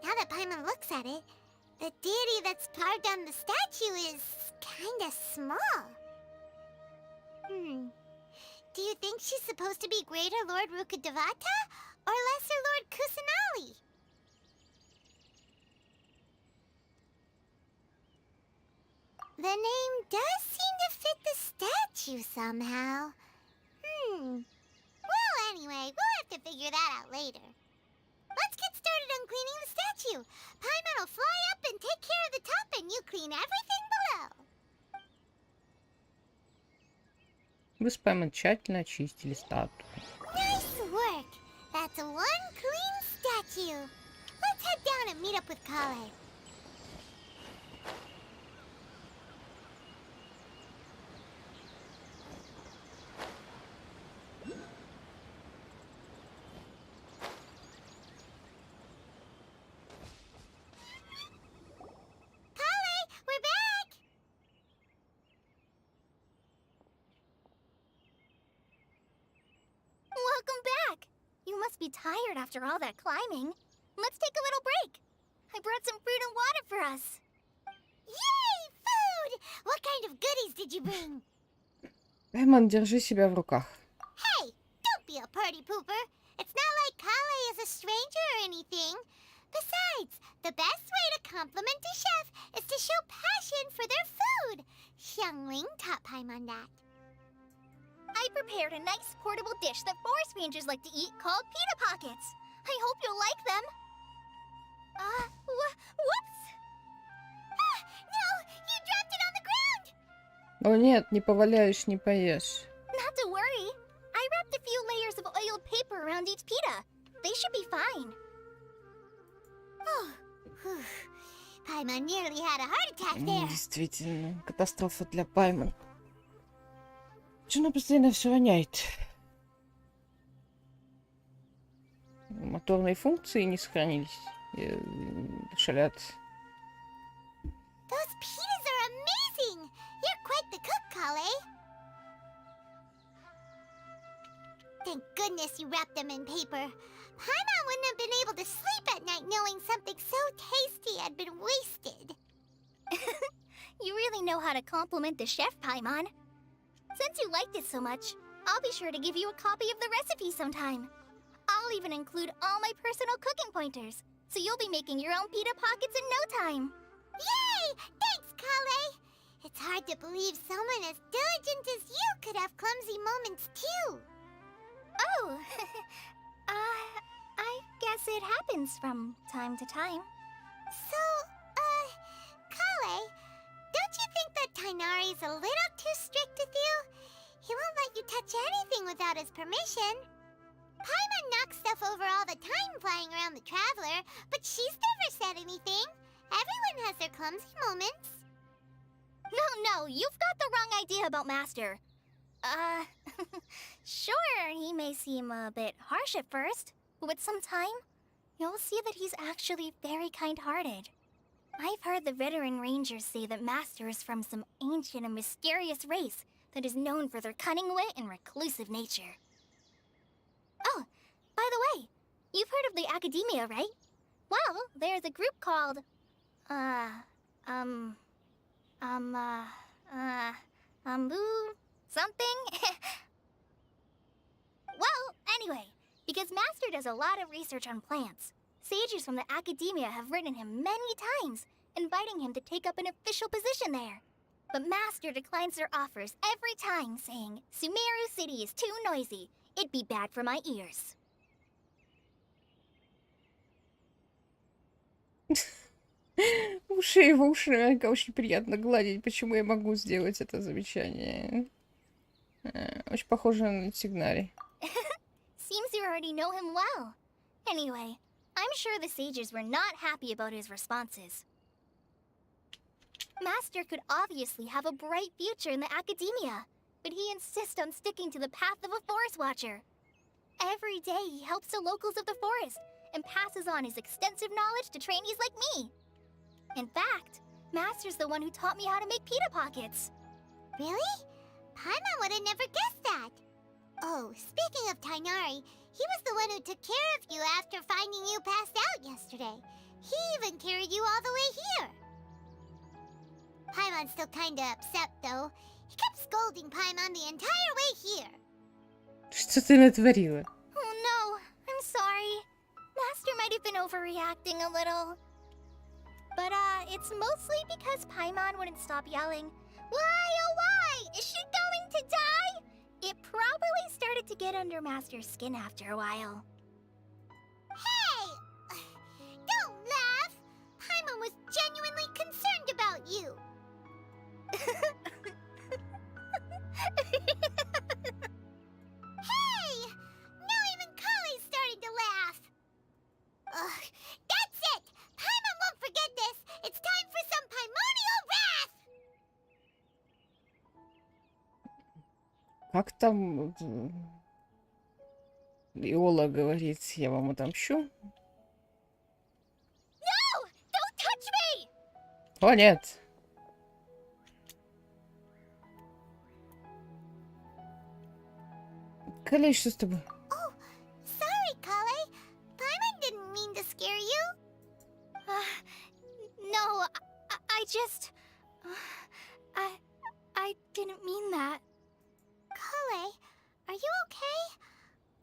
Now that Paimon looks at it, the deity that's carved on the statue is kinda small. Do you think she's supposed to be Greater Lord Rukkhadevata or Lesser Lord Kusanali? The name does seem to fit the statue somehow. Well, anyway, we'll have to figure that out later. Let's get started on cleaning the statue. Paimon will fly up and take care of the top, and you clean everything below. Вы с Паймон тщательно очистили статую. Nice work. That's one clean statue. Let's head down and meet up with Kale. Kale, we're back. Welcome back! You must be tired after all that climbing. Let's take a little break. I brought some fruit and water for us. Yay, food! What kind of goodies did you bring? Паймон, держи себя в руках. Hey, don't be a party pooper. It's not like Kale is a stranger or anything. Besides, the best way to compliment a chef is to show passion for their food. Xiangling taught Paimon that. I prepared a nice portable dish that forest rangers like to eat called pita pockets. I hope you'll like them. Whoops! Ah, no! You dropped it on the ground! О нет, не поваляешь, не поешь. Not to worry. I wrapped a few layers of oiled paper around each pita. They should be fine. Oh, whew. Paimon nearly had a heart attack there. Действительно, катастрофа для Паймон. Почему она постоянно все воняет? Моторные функции не сохранились. Шалят. Those pitas are amazing! You're quite the cook, Kale. Thank goodness you wrapped them in paper. Paimon wouldn't have been able to sleep at night knowing something so tasty had been wasted. You really know how to compliment the chef, Paimon. Since you liked it so much, I'll be sure to give you a copy of the recipe sometime. I'll even include all my personal cooking pointers, so you'll be making your own pita pockets in no time. Yay! Thanks, Kale! It's hard to believe someone as diligent as you could have clumsy moments too. Oh, I guess it happens from time to time. So, Kale, don't you think that Tainari's a little too strict with you? He won't let you touch anything without his permission. Paimon knocks stuff over all the time flying around the Traveler, but she's never said anything. Everyone has their clumsy moments. No, you've got the wrong idea about Master. Sure, he may seem a bit harsh at first, but with some time, you'll see that he's actually very kind-hearted. I've heard the veteran rangers say that Master is from some ancient and mysterious race that is known for their cunning wit and reclusive nature. Oh, by the way, you've heard of the Academia, right? Well, there's a group called, something? Well, anyway, because Master does a lot of research on plants, sages from the Academia have written him many times, inviting him to take up an official position there. But Master declines their offers every time, saying, Sumeru City is too noisy. It'd be bad for my ears. Уши наверняка очень приятно гладить. Почему я могу сделать это замечание? Очень похоже на сигнале. Seems you already know him well. Anyway, I'm sure the sages were not happy about his responses. Master could obviously have a bright future in the Academia, but he insists on sticking to the path of a forest watcher. Every day he helps the locals of the forest and passes on his extensive knowledge to trainees like me. In fact, Master's the one who taught me how to make pita pockets. Really? Paimon would have never guessed that. Oh, speaking of Tainari, he was the one who took care of you after finding you passed out yesterday. He even carried you all the way here. Paimon's still kinda upset, though. He kept scolding Paimon the entire way here. Что ты натворила? Oh no, I'm sorry. Master might have been overreacting a little. But, it's mostly because Paimon wouldn't stop yelling, Why, oh why? Is she going to die? It probably started to get under Master's skin after a while. Hey! Don't laugh! Paimon was genuinely concerned about you. Как там Иола говорит, я вам отомщу? No! Don't touch me! О, нет. Калей, что с тобой? Oh, sorry, Kale. Paimon didn't mean to scare you. No, I just... I didn't mean that. Kale, are you okay?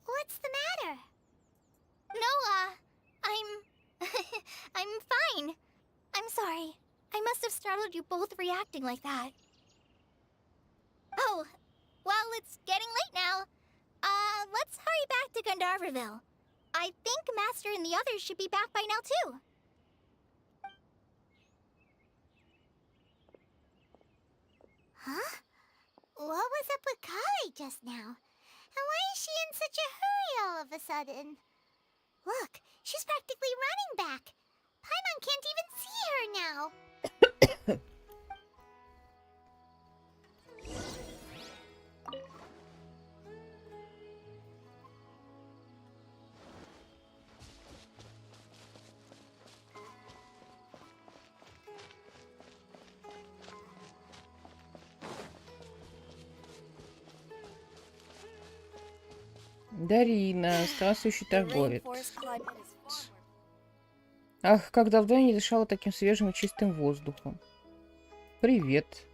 What's the matter? No, I'm... I'm fine. I'm sorry. I must have startled you both reacting like that. Oh, well, it's getting late now. Let's hurry back to Gandharville. I think Master and the others should be back by now, too. Huh? What was up with Kale just now? And why is she in such a hurry all of a sudden? Look, she's practically running back. Paimon can't even see her now. Дарина, странствующий торговец. Ах, как давно я не дышала таким свежим и чистым воздухом. Привет.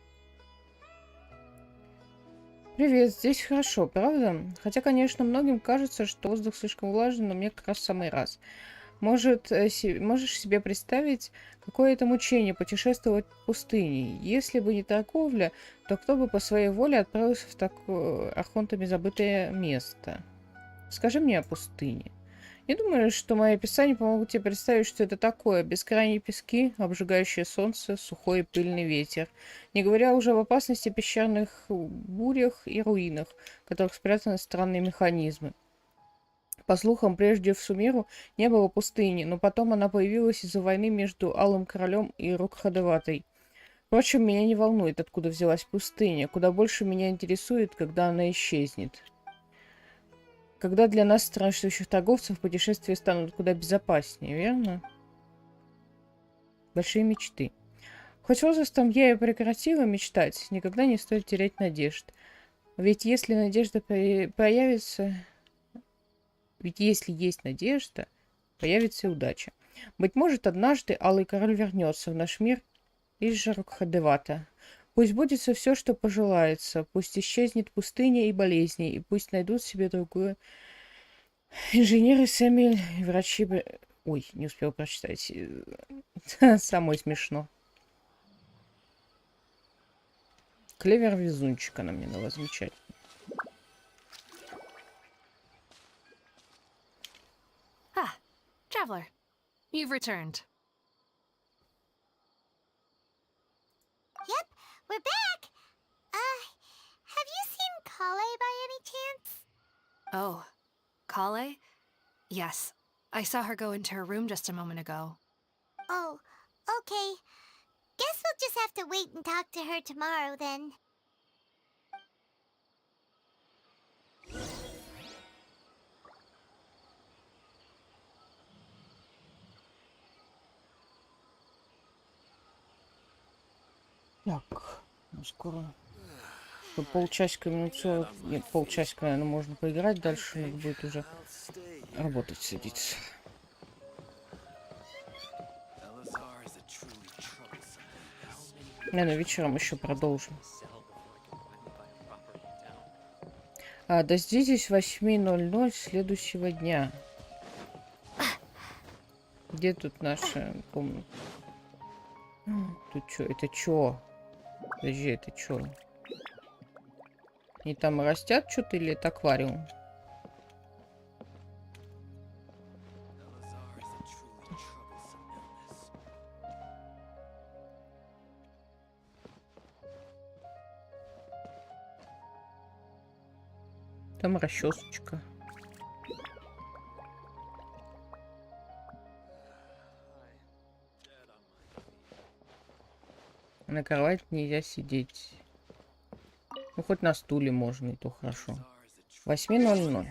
Привет, здесь хорошо, правда? Хотя, конечно, многим кажется, что воздух слишком влажный, но мне как раз в самый раз. Можешь себе представить, какое это мучение путешествовать в пустыне? Если бы не торговля, то кто бы по своей воле отправился в такое архонтами забытое место? Скажи мне о пустыне. Не думаю, что мои описания помогут тебе представить, что это такое. Бескрайние пески, обжигающее солнце, сухой и пыльный ветер. Не говоря уже об опасности песчаных бурях и руинах, в которых спрятаны странные механизмы. По слухам, прежде в Сумеру не было пустыни, но потом она появилась из-за войны между Алым Королем и Рукхадеватой. Впрочем, меня не волнует, откуда взялась пустыня. Куда больше меня интересует, когда она исчезнет. Когда для нас, странствующих торговцев, путешествия станут куда безопаснее, верно? Большие мечты. Хоть возрастом я и прекратила мечтать, никогда не стоит терять надежд. Ведь если надежда появится... Ведь если есть надежда, появится и удача. Быть может, однажды Алый Король вернется в наш мир из Жарукхадевата. Пусть сбудется все, что пожелается. Пусть исчезнет пустыня и болезни, и пусть найдут себе другую. Инженеры Сэмюэль и врачи... Ой, не успел прочитать. Самой смешно. Клевер-везунчик она мне дала, замечательно. Traveler, you've returned. Yep, we're back. Have you seen Kale by any chance? Oh, Kale? Yes, I saw her go into her room just a moment ago. Oh, okay. Guess we'll just have to wait and talk to her tomorrow then. Так, ну скоро... Полчасика, минут 40... Нет, полчасика, наверное, можно поиграть. Дальше надо будет уже работать, садиться. Наверное, вечером еще продолжим. Дождитесь 8:00 следующего дня. Где тут наша комната? Тут что? Это что? Подожди, это что? Они там растят что-то или это аквариум? Там расчесочка. На кровати нельзя сидеть. Ну, хоть на стуле можно, и то хорошо. 8:00.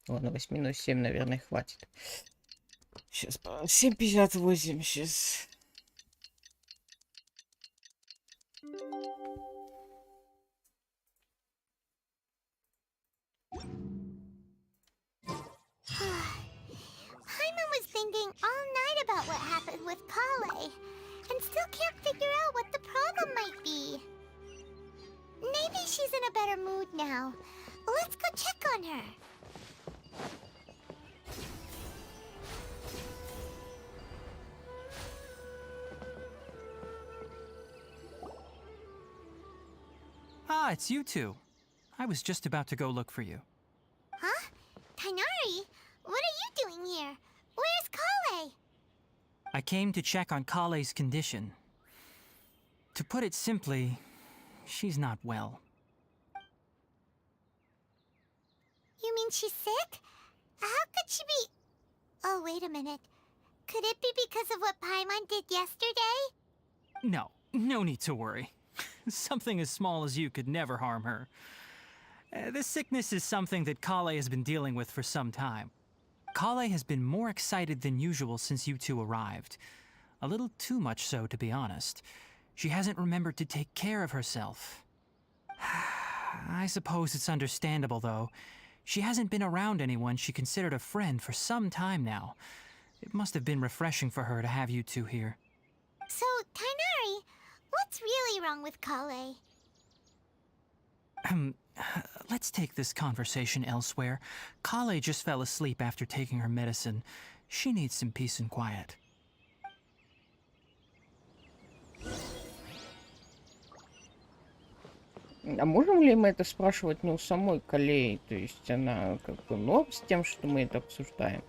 Ладно, 8:07, наверное, хватит. Сейчас, 7:58, сейчас. Paimon was thinking all night about what happened with Kale, and still can't figure out what the problem might be. Maybe she's in a better mood now. Let's go check on her. Ah, it's you two. I was just about to go look for you. Huh? Tainari? What are you doing here? Where's Kale? I came to check on Kale's condition. To put it simply, she's not well. You mean she's sick? How could she be... Oh, wait a minute. Could it be because of what Paimon did yesterday? No, no need to worry. Something as small as you could never harm her. This sickness is something that Kale has been dealing with for some time. Kale has been more excited than usual since you two arrived. A little too much so, to be honest. She hasn't remembered to take care of herself. I suppose it's understandable, though. She hasn't been around anyone she considered a friend for some time now. It must have been refreshing for her to have you two here. So, Tainari, what's really wrong with Kale? Let's take this conversation elsewhere. Kale just fell asleep after taking her medicine. She needs some peace and quiet. А можем ли мы это спрашивать не у самой Калеи? То есть она как бы норм с тем, что мы это обсуждаем?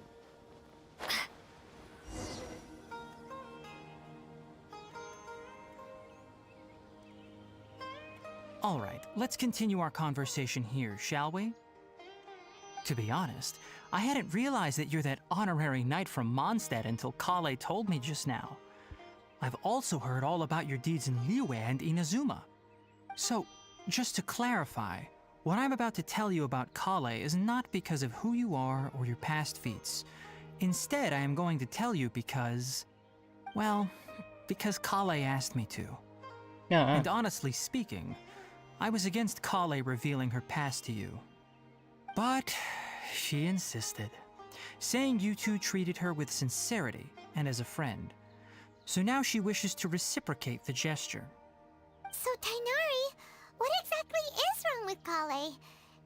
All right, let's continue our conversation here, shall we? To be honest, I hadn't realized that you're that honorary knight from Mondstadt until Kale told me just now. I've also heard all about your deeds in Liyue and Inazuma. So, just to clarify, what I'm about to tell you about Kale is not because of who you are or your past feats. Instead, I am going to tell you because... well, because Kale asked me to. And honestly speaking, I was against Kale revealing her past to you. But she insisted, saying you two treated her with sincerity and as a friend. So now she wishes to reciprocate the gesture. So, Tainari, what exactly is wrong with Kale?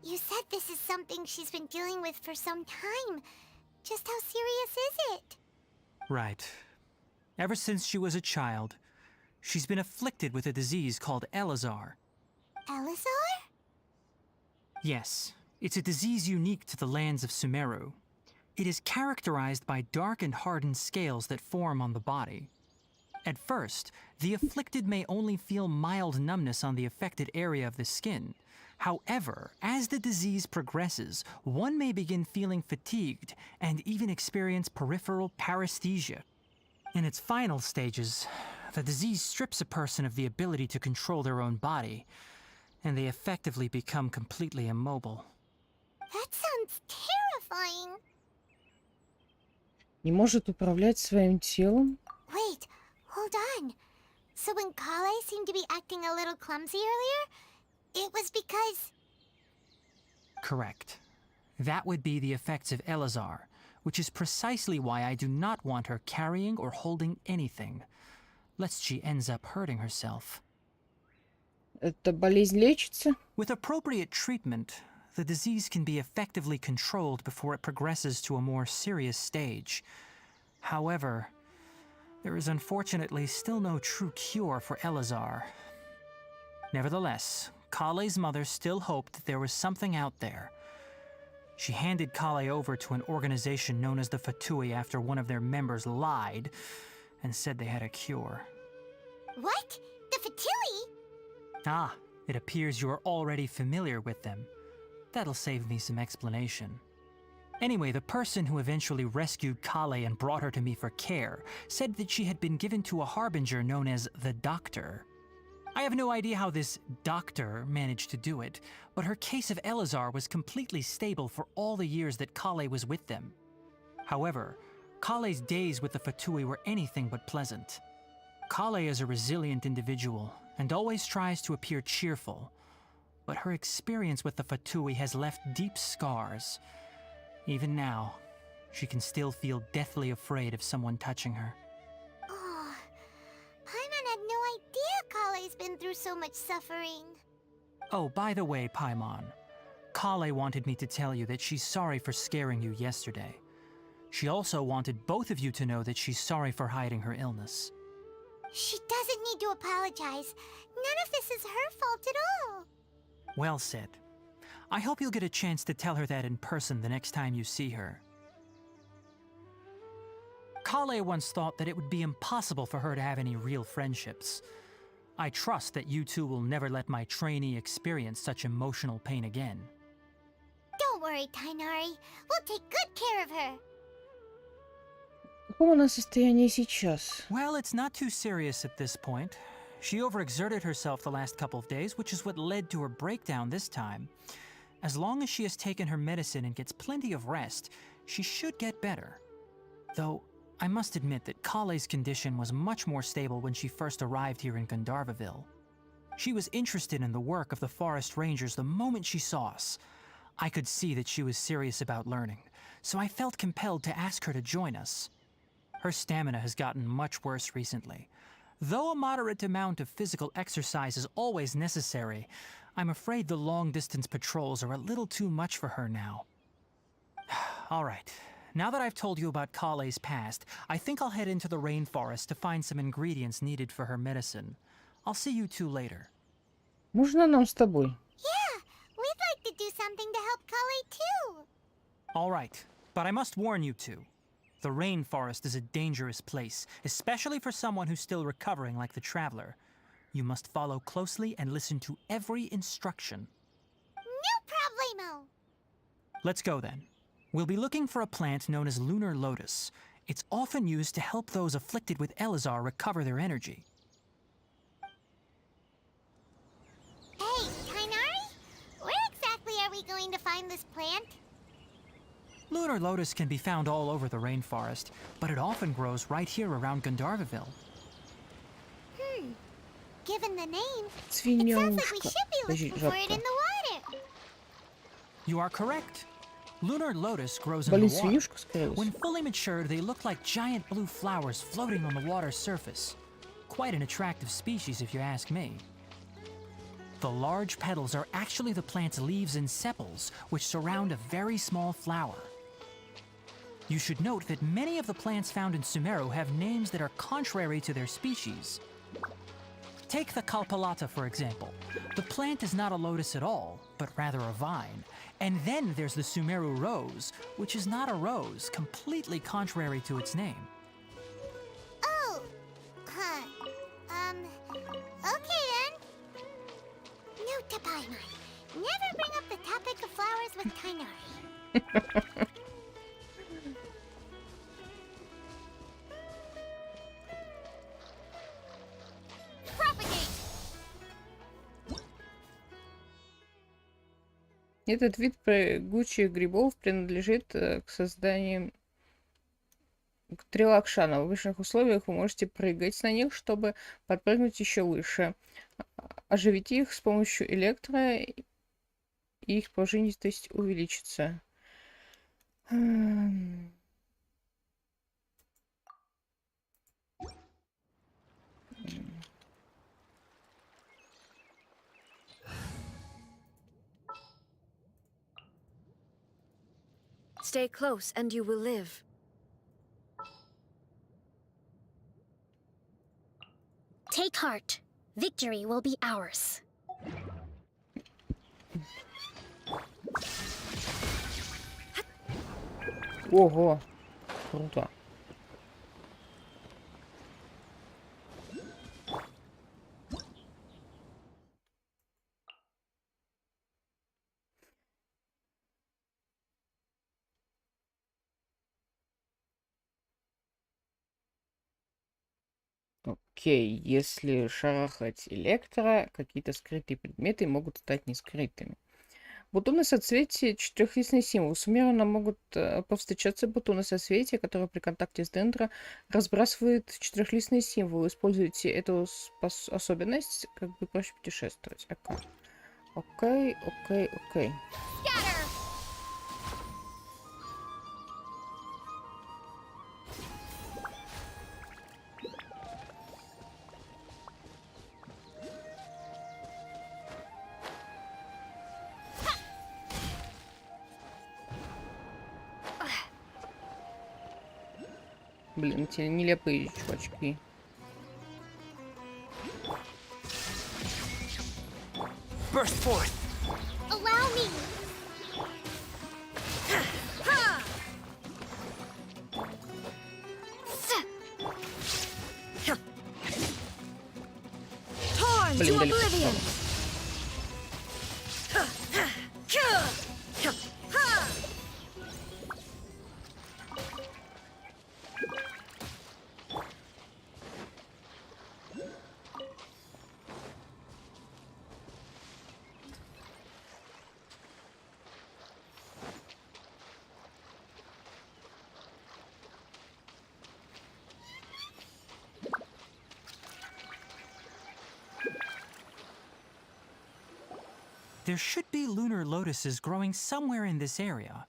You said this is something she's been dealing with for some time. Just how serious is it? Right. Ever since she was a child, she's been afflicted with a disease called Elazar. Elazar? Yes, it's a disease unique to the lands of Sumeru. It is characterized by dark and hardened scales that form on the body. At first, the afflicted may only feel mild numbness on the affected area of the skin. However, as the disease progresses, one may begin feeling fatigued and even experience peripheral paresthesia. In its final stages, the disease strips a person of the ability to control their own body, and they effectively become completely immobile. That sounds terrifying. Не может управлять своим телом? Wait, hold on. So when Kale seemed to be acting a little clumsy earlier, it was because... Correct. That would be the effects of Elazar, which is precisely why I do not want her carrying or holding anything, lest she ends up hurting herself. Эта болезнь лечится? With appropriate treatment, the disease can be effectively controlled before it progresses to a more serious stage. However, there is unfortunately still no true cure for Elazar. Nevertheless, Kale's mother still hoped that there was something out there. She handed Kale over to an organization known as the Fatui after one of their members lied and said they had a cure. What? The Fatui? Ah, it appears you are already familiar with them. That'll save me some explanation. Anyway, the person who eventually rescued Kale and brought her to me for care said that she had been given to a harbinger known as the Doctor. I have no idea how this doctor managed to do it, but her case of Elazar was completely stable for all the years that Kale was with them. However, Kale's days with the Fatui were anything but pleasant. Kale is a resilient individual and always tries to appear cheerful, but her experience with the Fatui has left deep scars. Even now, she can still feel deathly afraid of someone touching her. Oh, Paimon had no idea Kale's been through so much suffering. Oh, by the way, Paimon, Kale wanted me to tell you that she's sorry for scaring you yesterday. She also wanted both of you to know that she's sorry for hiding her illness. She doesn't need to apologize. None of this is her fault at all. Well said. I hope you'll get a chance to tell her that in person the next time you see her. Kale once thought that it would be impossible for her to have any real friendships. I trust that you two will never let my trainee experience such emotional pain again. Don't worry, Tainari. We'll take good care of her. Какого она состояния сейчас? Well, it's not too serious at this point. She overexerted herself the last couple of days, which is what led to her breakdown this time. As long as she has taken her medicine and gets plenty of rest, she should get better. Though, I must admit that Kale's condition was much more stable when she first arrived here in Gandharvaville. She was interested in the work of the forest rangers the moment she saw us. I could see that she was serious about learning, so I felt compelled to ask her to join us. Her stamina has gotten much worse recently. Though a moderate amount of physical exercise is always necessary, I'm afraid the long-distance patrols are a little too much for her now. All right, now that I've told you about Kale's past, I think I'll head into the rainforest to find some ingredients needed for her medicine. I'll see you two later. Можно нам с тобой? Yeah, we'd like to do something to help Kale too. All right, but I must warn you two. The rainforest is a dangerous place, especially for someone who's still recovering like the traveler. You must follow closely and listen to every instruction. No problemo. Let's go then. We'll be looking for a plant known as Lunar Lotus. It's often used to help those afflicted with Elazar recover their energy. Hey, Tainari? Where exactly are we going to find this plant? Lunar Lotus can be found all over the rainforest, but it often grows right here around Gandharvaville. Given the name, it sounds like we Свинёушка. should be looking for it in the water. You are correct. Lunar Lotus grows in Блин, the water. свинюшка скрылась. When fully matured, they look like giant blue flowers floating on the water's surface. Quite an attractive species, if you ask me. The large petals are actually the plant's leaves and sepals, which surround a very small flower. You should note that many of the plants found in Sumeru have names that are contrary to their species. Take the Kalpalata, for example. The plant is not a lotus at all, but rather a vine. And then there's the Sumeru rose, which is not a rose, completely contrary to its name. Oh, huh. Okay then. Note to Paimon. Never bring up the topic of flowers with Tainari. Этот вид прыгучих грибов принадлежит к созданию трилакшана. В обычных условиях вы можете прыгать на них, чтобы подпрыгнуть еще выше. Оживите их с помощью электро, и их пружинистость увеличится. Stay close and you will live. Take heart. Victory will be ours. Ого, круто. Окей, если шарахать электро, какие-то скрытые предметы могут стать нескрытыми. Бутоны соцветия — четырехлистный символ. Суммированно могут повстречаться бутоны соцветия, которые при контакте с дендро разбрасывают четырехлистные символы. Используйте эту особенность, как бы проще путешествовать. Окей. Scatter! Блин, эти нелепые чувачки. Burst forth. Allow me! Torn Блин, to далеко. oblivion! There should be lunar lotuses growing somewhere in this area.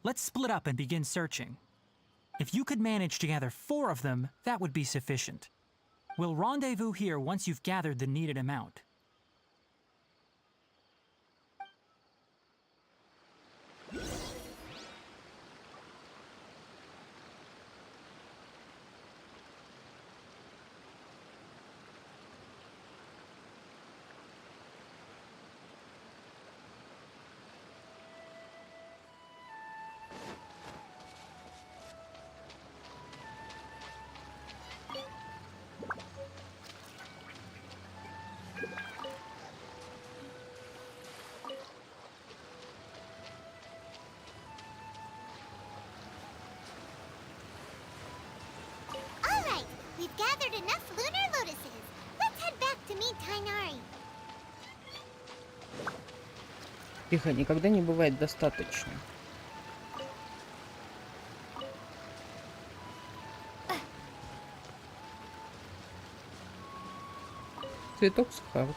Let's split up and begin searching. If you could manage to gather 4 of them, that would be sufficient. We'll rendezvous here once you've gathered the needed amount. Alright, we've gathered enough Lunar Lotuses. Let's head back to meet Tainari. Тихо, никогда не бывает достаточно. Цветок сахар.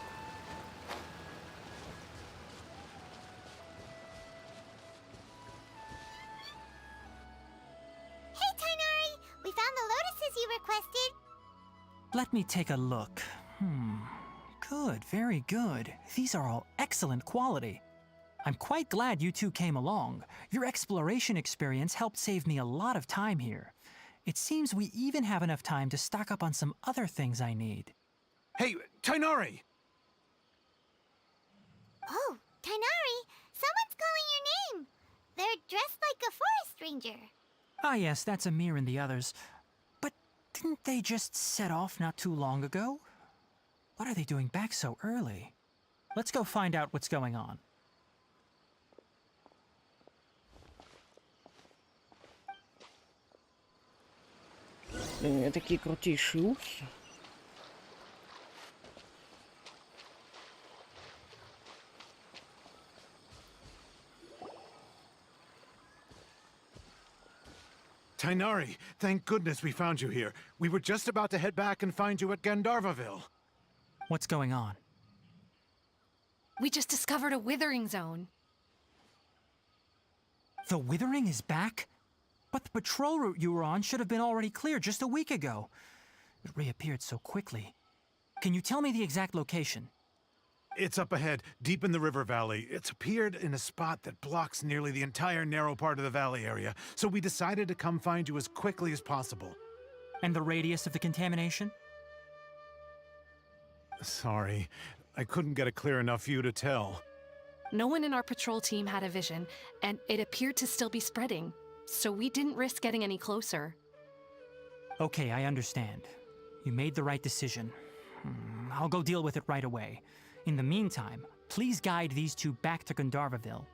Hey, Tainari! We found the lotuses you requested. Let me take a look. Good, very good. These are all excellent quality. I'm quite glad you two came along. Your exploration experience helped save me a lot of time here. It seems we even have enough time to stock up on some other things I need. Hey, Tainari! Oh, Tainari, someone's calling your name. They're dressed like a forest ranger. Ah yes, that's Amir and the others. But didn't they just set off not too long ago? What are they doing back so early? Let's go find out what's going on. У меня такие крутейшие ухи. Tainari, thank goodness we found you here. We were just about to head back and find you at Gandharvaville. What's going on? We just discovered a withering zone. The Withering is back? But the patrol route you were on should have been already clear just a week ago. It reappeared so quickly. Can you tell me the exact location? It's up ahead, deep in the river valley. It's appeared in a spot that blocks nearly the entire narrow part of the valley area, so we decided to come find you as quickly as possible. And the radius of the contamination? Sorry, I couldn't get a clear enough view to tell. No one in our patrol team had a vision, and it appeared to still be spreading. So we didn't risk getting any closer. Okay, I understand. You made the right decision. I'll go deal with it right away. In the meantime, please guide these two back to Gandharvaville.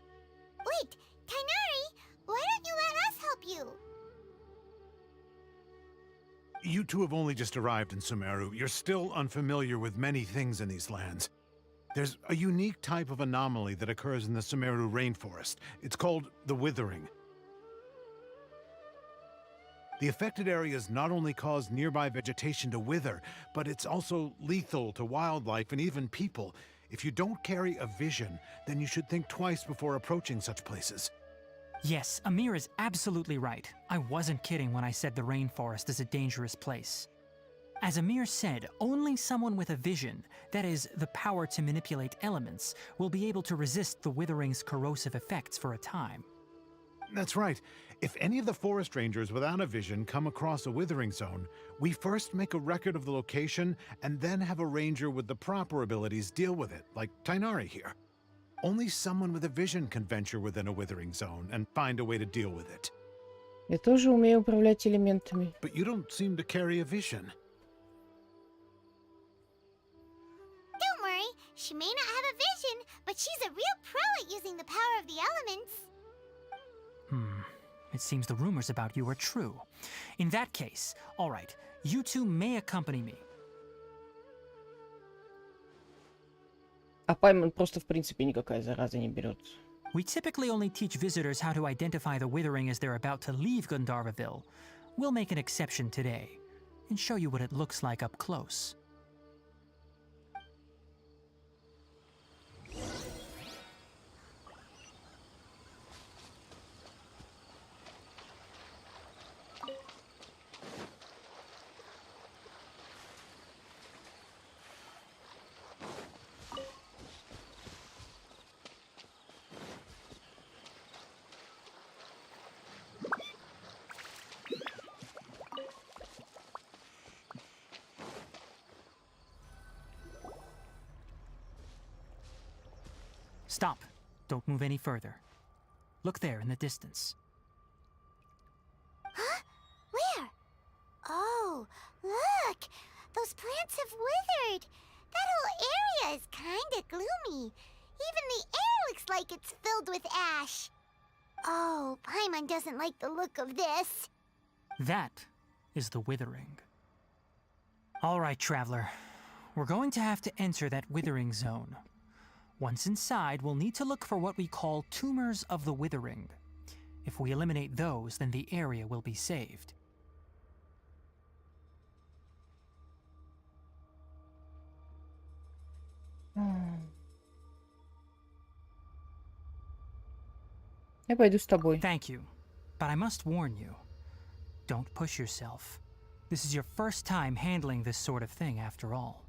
Wait, Tainari, why don't you let us help you? You two have only just arrived in Sumeru. You're still unfamiliar with many things in these lands. There's a unique type of anomaly that occurs in the Sumeru rainforest. It's called the Withering. The affected areas not only cause nearby vegetation to wither, but it's also lethal to wildlife and even people. If you don't carry a vision, then you should think twice before approaching such places. Yes, Amir is absolutely right. I wasn't kidding when I said the rainforest is a dangerous place. As Amir said, only someone with a vision, that is, the power to manipulate elements, will be able to resist the withering's corrosive effects for a time. That's right. If any of the forest rangers without a vision come across a withering zone, we first make a record of the location and then have a ranger with the proper abilities deal with it, like Tainari here. Only someone with a vision can venture within a withering zone and find a way to deal with it. Я тоже умею управлять элементами. But you don't seem to carry a vision. Don't worry, she may not have a vision, but she's a real pro at using the power of the elements. It seems the rumors about you are true. In that case, all right, you two may accompany me. А Пайман просто в принципе никакая зараза не берет. We typically only teach visitors how to identify the withering as they're about to leave Gandharvaville. We'll make an exception today and show you what it looks like up close. Stop. Don't move any further. Look there in the distance. Huh? Where? Oh, look! Those plants have withered! That whole area is kinda gloomy. Even the air looks like it's filled with ash. Oh, Paimon doesn't like the look of this. That is the withering. All right, traveler. We're going to have to enter that withering zone. Once inside, we'll need to look for what we call tumors of the withering. If we eliminate those, then the area will be saved. Я пойду с тобой. Thank you, but I must warn you. Don't push yourself. This is your first time handling this sort of thing, after all.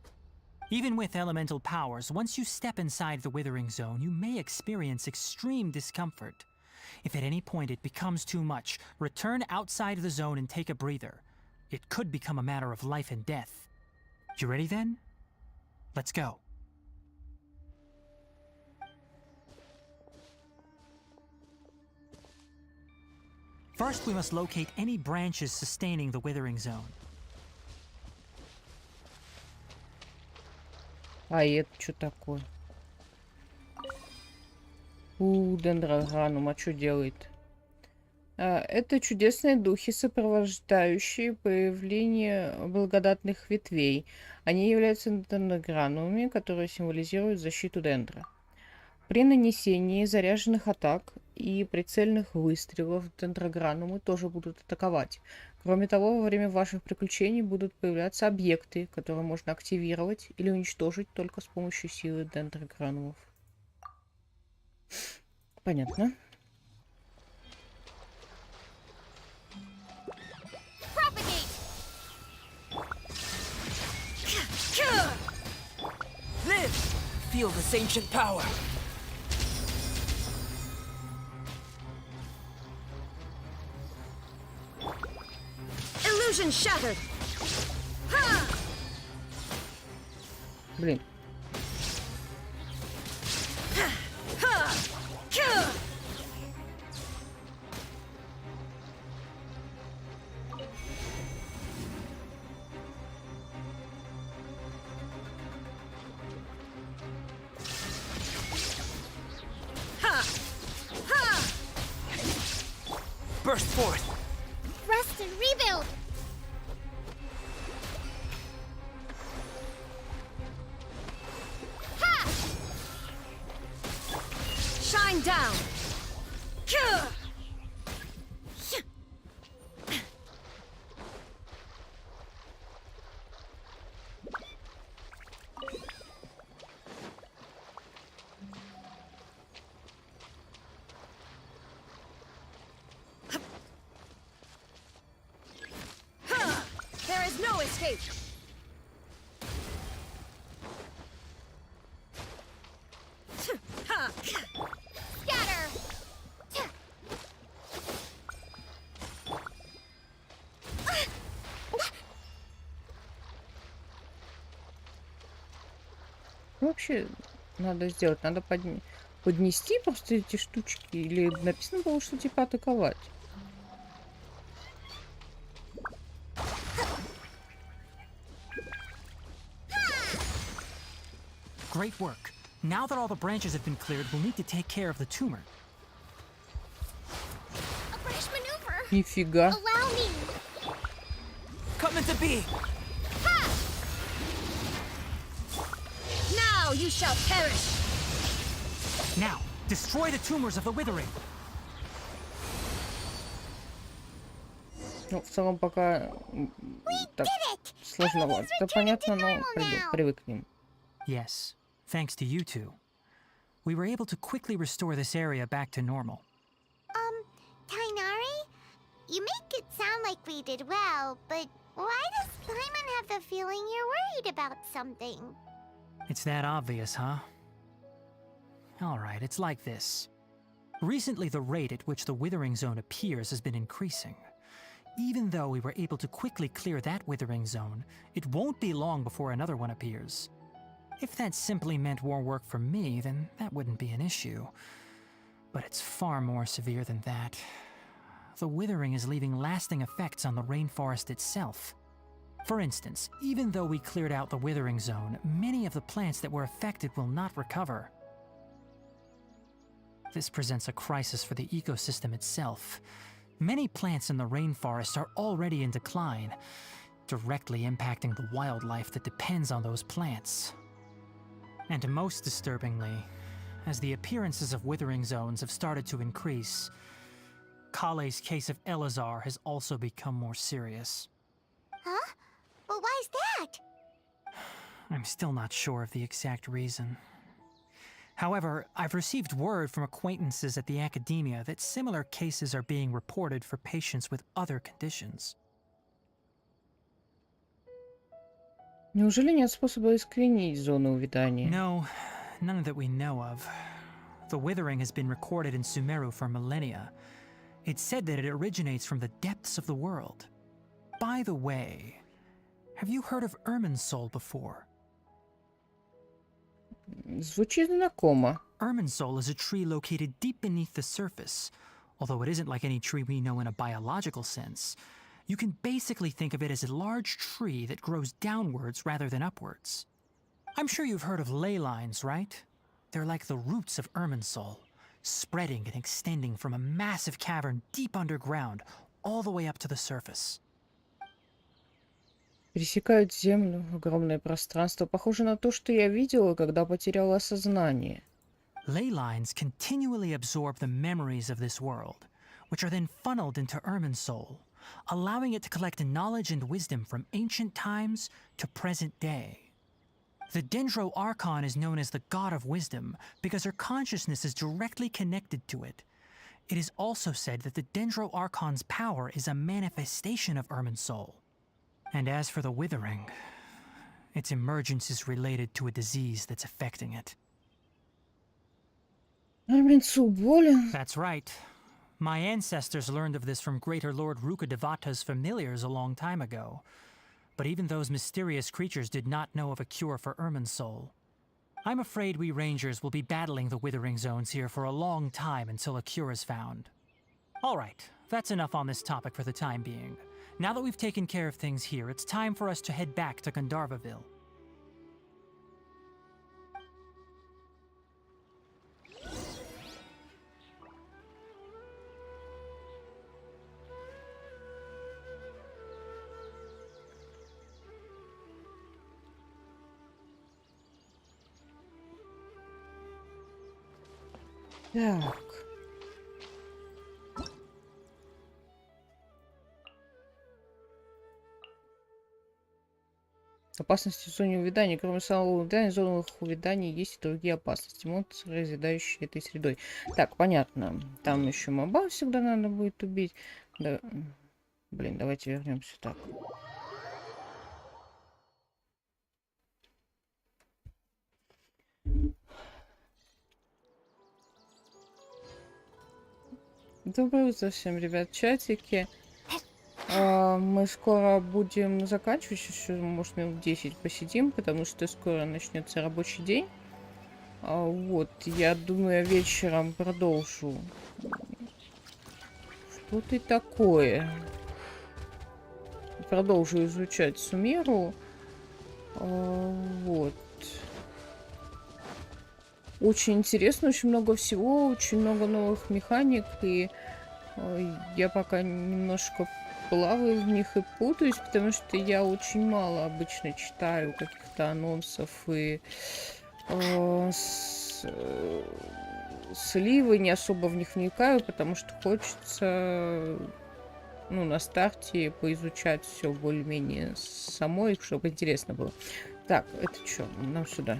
Even with elemental powers, once you step inside the withering zone, you may experience extreme discomfort. If at any point it becomes too much, return outside the zone and take a breather. It could become a matter of life and death. You ready then? Let's go. First, we must locate any branches sustaining the withering zone. А это что такое? Дендрогранум, а что делает? Это чудесные духи, сопровождающие появление благодатных ветвей. Они являются дендрогранумами, которые символизируют защиту дендра. При нанесении заряженных атак и прицельных выстрелов дендрогранумы тоже будут атаковать. Кроме того, во время ваших приключений будут появляться объекты, которые можно активировать или уничтожить только с помощью силы дендрогранумов. Понятно. Live! Feel this ancient power. Illusion shattered! Ha! Блин. Burst forth! Rest and rebuild! Going down. There is no escape. Scatter! Что вообще надо сделать? Надо поднести просто эти штучки? Или написано было, что типа атаковать? Great work. Now that all the branches have been cleared, we'll need to take care of the tumor. A fresh maneuver! Нифига. Allow me! Coming to be! Now you shall perish. Now, destroy the tumors of the withering. Ну, в целом пока так сложновато. Это понятно, но привыкнем. Yes, thanks to you two. We were able to quickly restore this area back to normal. Tainari? You make it sound like we did well, but why does Paimon have the feeling you're worried about something? It's that obvious, huh? Alright, it's like this. Recently, the rate at which the withering zone appears has been increasing. Even though we were able to quickly clear that withering zone, it won't be long before another one appears. If that simply meant more work for me, then that wouldn't be an issue. But it's far more severe than that. The withering is leaving lasting effects on the rainforest itself. For instance, even though we cleared out the withering zone, many of the plants that were affected will not recover. This presents a crisis for the ecosystem itself. Many plants in the rainforest are already in decline, directly impacting the wildlife that depends on those plants. And most disturbingly, as the appearances of withering zones have started to increase, Kale's case of Elazar has also become more serious. Huh? Well, why's that? I'm still not sure of the exact reason. However, I've received word from acquaintances at the academia that similar cases are being reported for patients with other conditions. Неужели нет способа искоренить зону увядания? No, none that we know of. The withering has been recorded in Sumeru for millennia. It's said that it originates from the depths of the world. By the way, have you heard of Irminsul before? Звучит знакомо. Irminsul is a tree located deep beneath the surface. Although it isn't like any tree we know in a biological sense. You can basically think of it as a large tree that grows downwards rather than upwards. I'm sure you've heard of ley lines, right? They're like the roots of Irminsul, spreading and extending from a massive cavern deep underground all the way up to the surface. Пересекают землю, огромное пространство. Похоже на то, что я видела, когда потеряла сознание. Ley lines continually absorb the memories of this world, which are then funneled into Irminsul, allowing it to collect knowledge and wisdom from ancient times to present day. The Dendro Archon is known as the God of Wisdom because her consciousness is directly connected to it. It is also said that the Dendro Archon's power is a manifestation of Irminsul. And as for the withering, its emergence is related to a disease that's affecting it. Ирминсул болен. That's right. My ancestors learned of this from Greater Lord Rukadevata's familiars a long time ago. But even those mysterious creatures did not know of a cure for Irminsul. I'm afraid we rangers will be battling the withering zones here for a long time until a cure is found. Alright, that's enough on this topic for the time being. Now that we've taken care of things here, it's time for us to head back to Gandharvaville. Так. Опасности в зоне увядания. Кроме самого увядания, в зонах увядания есть и другие опасности. Монстры, разъедающие этой средой. Так, понятно. Там еще моба всегда надо будет убить. Да. Блин, давайте вернемся так. Доброе утро всем, ребят, чатики. Мы скоро будем заканчивать, еще, может, минут 10 посидим, потому что скоро начнется рабочий день. Вот, я думаю, вечером продолжу. Что ты такое? Продолжу изучать Сумеру. Вот. Очень интересно, очень много всего, очень много новых механик, и я пока немножко плаваю в них и путаюсь, потому что я очень мало обычно читаю каких-то анонсов и сливы, не особо в них вникаю, потому что хочется, ну, на старте поизучать все более-менее самой, чтобы интересно было. Так, это что? Нам сюда.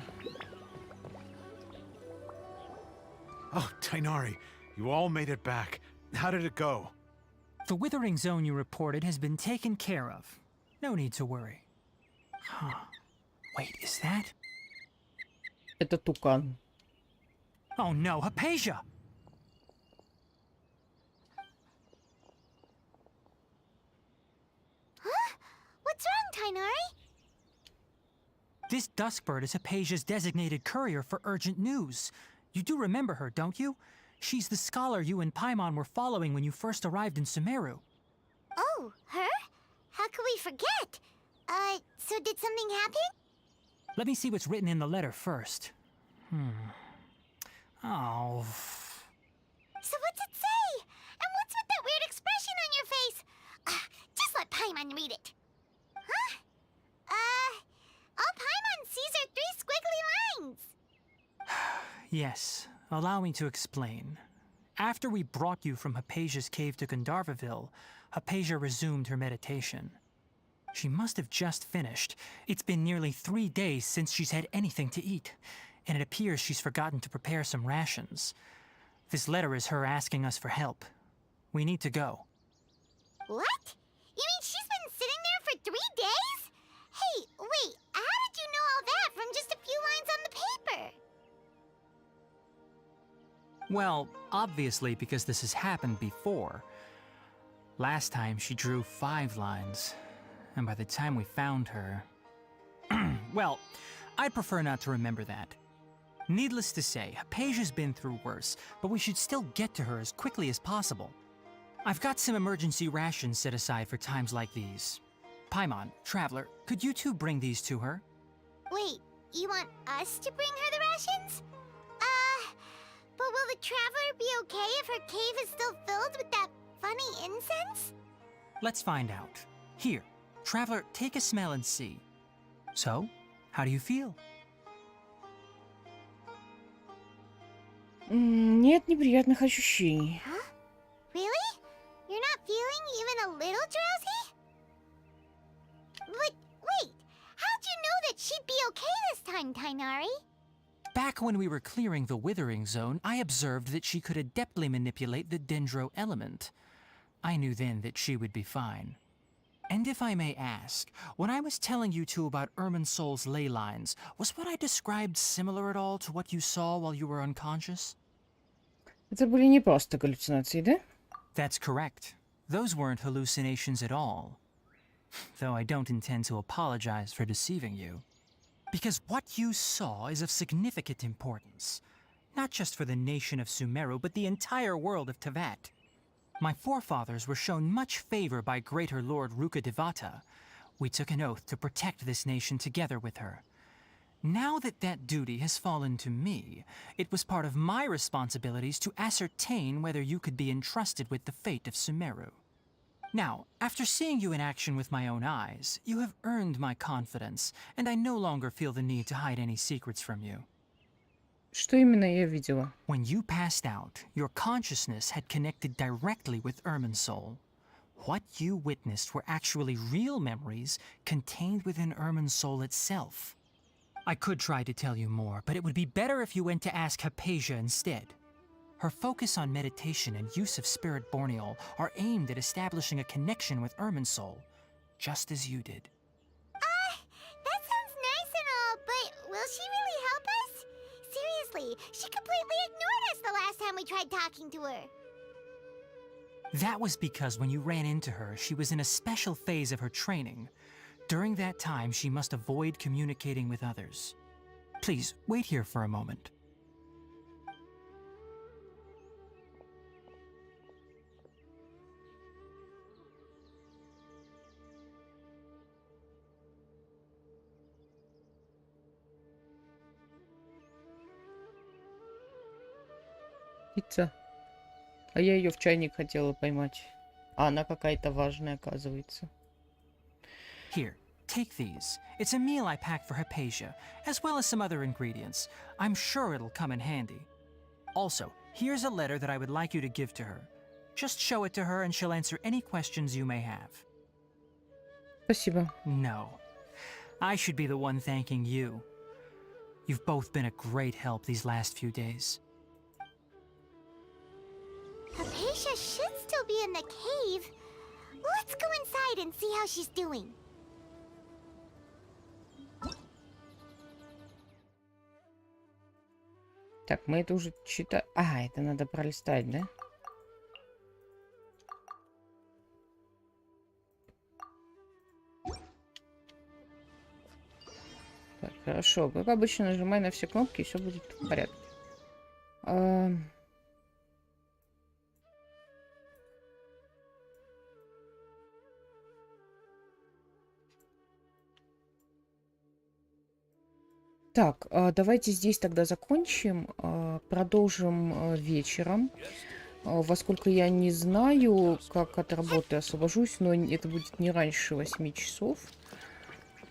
Oh, Tainari, you all made it back. How did it go? The withering zone you reported has been taken care of. No need to worry. Huh. Wait, is that? Это тукан. Oh no, Hypatia! Huh? What's wrong, Tainari? This Duskbird is Hypatia's designated courier for urgent news. You do remember her, don't you? She's the scholar you and Paimon were following when you first arrived in Sumeru. Oh, her? How could we forget? So did something happen? Let me see what's written in the letter first. Oh. So what's it say? And what's with that weird expression on your face? Just let Paimon read it. Huh? All Paimon sees are 3 squiggly lines. Yes, allow me to explain. After we brought you from Hypatia's cave to Gandharvaville, Hypatia resumed her meditation. She must have just finished. It's been nearly 3 days since she's had anything to eat, and it appears she's forgotten to prepare some rations. This letter is her asking us for help. We need to go. What? You mean she's been sitting there for 3 days? Hey, wait, how did you know all that from just a few lines on the paper? Well, obviously because this has happened before. Last time she drew 5 lines, and by the time we found her... Well, I'd prefer not to remember that. Needless to say, Hypatia's been through worse, but we should still get to her as quickly as possible. I've got some emergency rations set aside for times like these. Paimon, Traveler, could you two bring these to her? Wait, you want us to bring her the rations? But will the Traveler be okay if her cave is still filled with that funny incense? Let's find out. Here, Traveler, take a smell and see. So, how do you feel? Нет неприятных ощущений. Huh? Really? You're not feeling even a little drowsy? But wait, how'd you know that she'd be okay this time, Tainari? Back when we were clearing the Withering Zone, I observed that she could adeptly manipulate the Dendro element. I knew then that she would be fine. And if I may ask, when I was telling you two about Irminsol's ley lines, was what I described similar at all to what you saw while you were unconscious? Это были не просто галлюцинации, да? That's correct. Those weren't hallucinations at all. Though I don't intend to apologize for deceiving you. Because what you saw is of significant importance. Not just for the nation of Sumeru, but the entire world of Tevat. My forefathers were shown much favor by Greater Lord Rukkhadevata. We took an oath to protect this nation together with her. Now that that duty has fallen to me, it was part of my responsibilities to ascertain whether you could be entrusted with the fate of Sumeru. Now, after seeing you in action with my own eyes, you have earned my confidence, and I no longer feel the need to hide any secrets from you. Что именно я видела? When you passed out, your consciousness had connected directly with Ermin's soul. What you witnessed were actually real memories contained within Ermin's soul itself. I could try to tell you more, but it would be better if you went to ask Hypatia instead. Her focus on meditation and use of spirit borneol are aimed at establishing a connection with Ermin's soul, just as you did. That sounds nice and all, but will she really help us? Seriously, she completely ignored us the last time we tried talking to her. That was because when you ran into her, she was in a special phase of her training. During that time, she must avoid communicating with others. Please, wait here for a moment. Птица. А я ее в чайник хотела поймать. А она какая-то важная, оказывается. Here, take these. It's a meal I packed for Hypatia, as well as some other ingredients. I'm sure it'll come in handy. Also, here's a letter that I would like you to give to her. Just show it to her and she'll answer any questions you may have. Спасибо. No. I should be the one thanking you. You've both been a great help these last few days. Hypatia should still be in the cave. Let's go inside and see how she's doing. Так, мы это уже читали. А, это надо пролистать, да? Так, хорошо. Как обычно, нажимай на все кнопки, и все будет в порядке. Так, давайте здесь тогда закончим. Продолжим вечером. Во сколько я не знаю, как от работы освобожусь, но это будет не раньше 8 часов.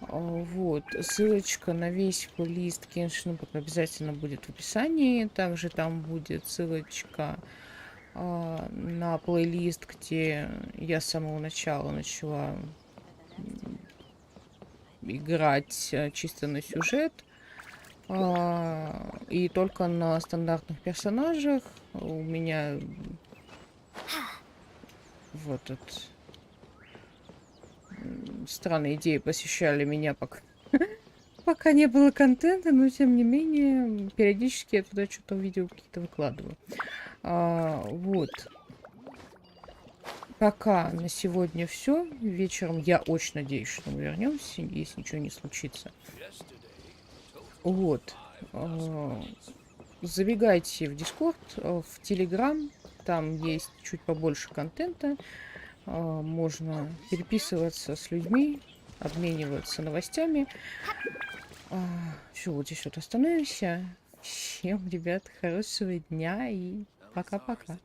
Вот. Ссылочка на весь плейлист Genshin Impact обязательно будет в описании. Также там будет ссылочка на плейлист, где я с самого начала начала играть чисто на сюжет. И только на стандартных персонажах. У меня вот тут странные идеи посещали меня, пока не было контента, но тем не менее периодически я туда что-то видео какие-то выкладываю. Вот. Пока на сегодня все. Вечером я очень надеюсь, что мы вернемся, если ничего не случится. Вот. Забегайте в Discord, в Telegram. Там есть чуть побольше контента. Можно переписываться с людьми, обмениваться новостями. Все, вот здесь вот остановимся. Всем, ребят, хорошего дня и пока-пока.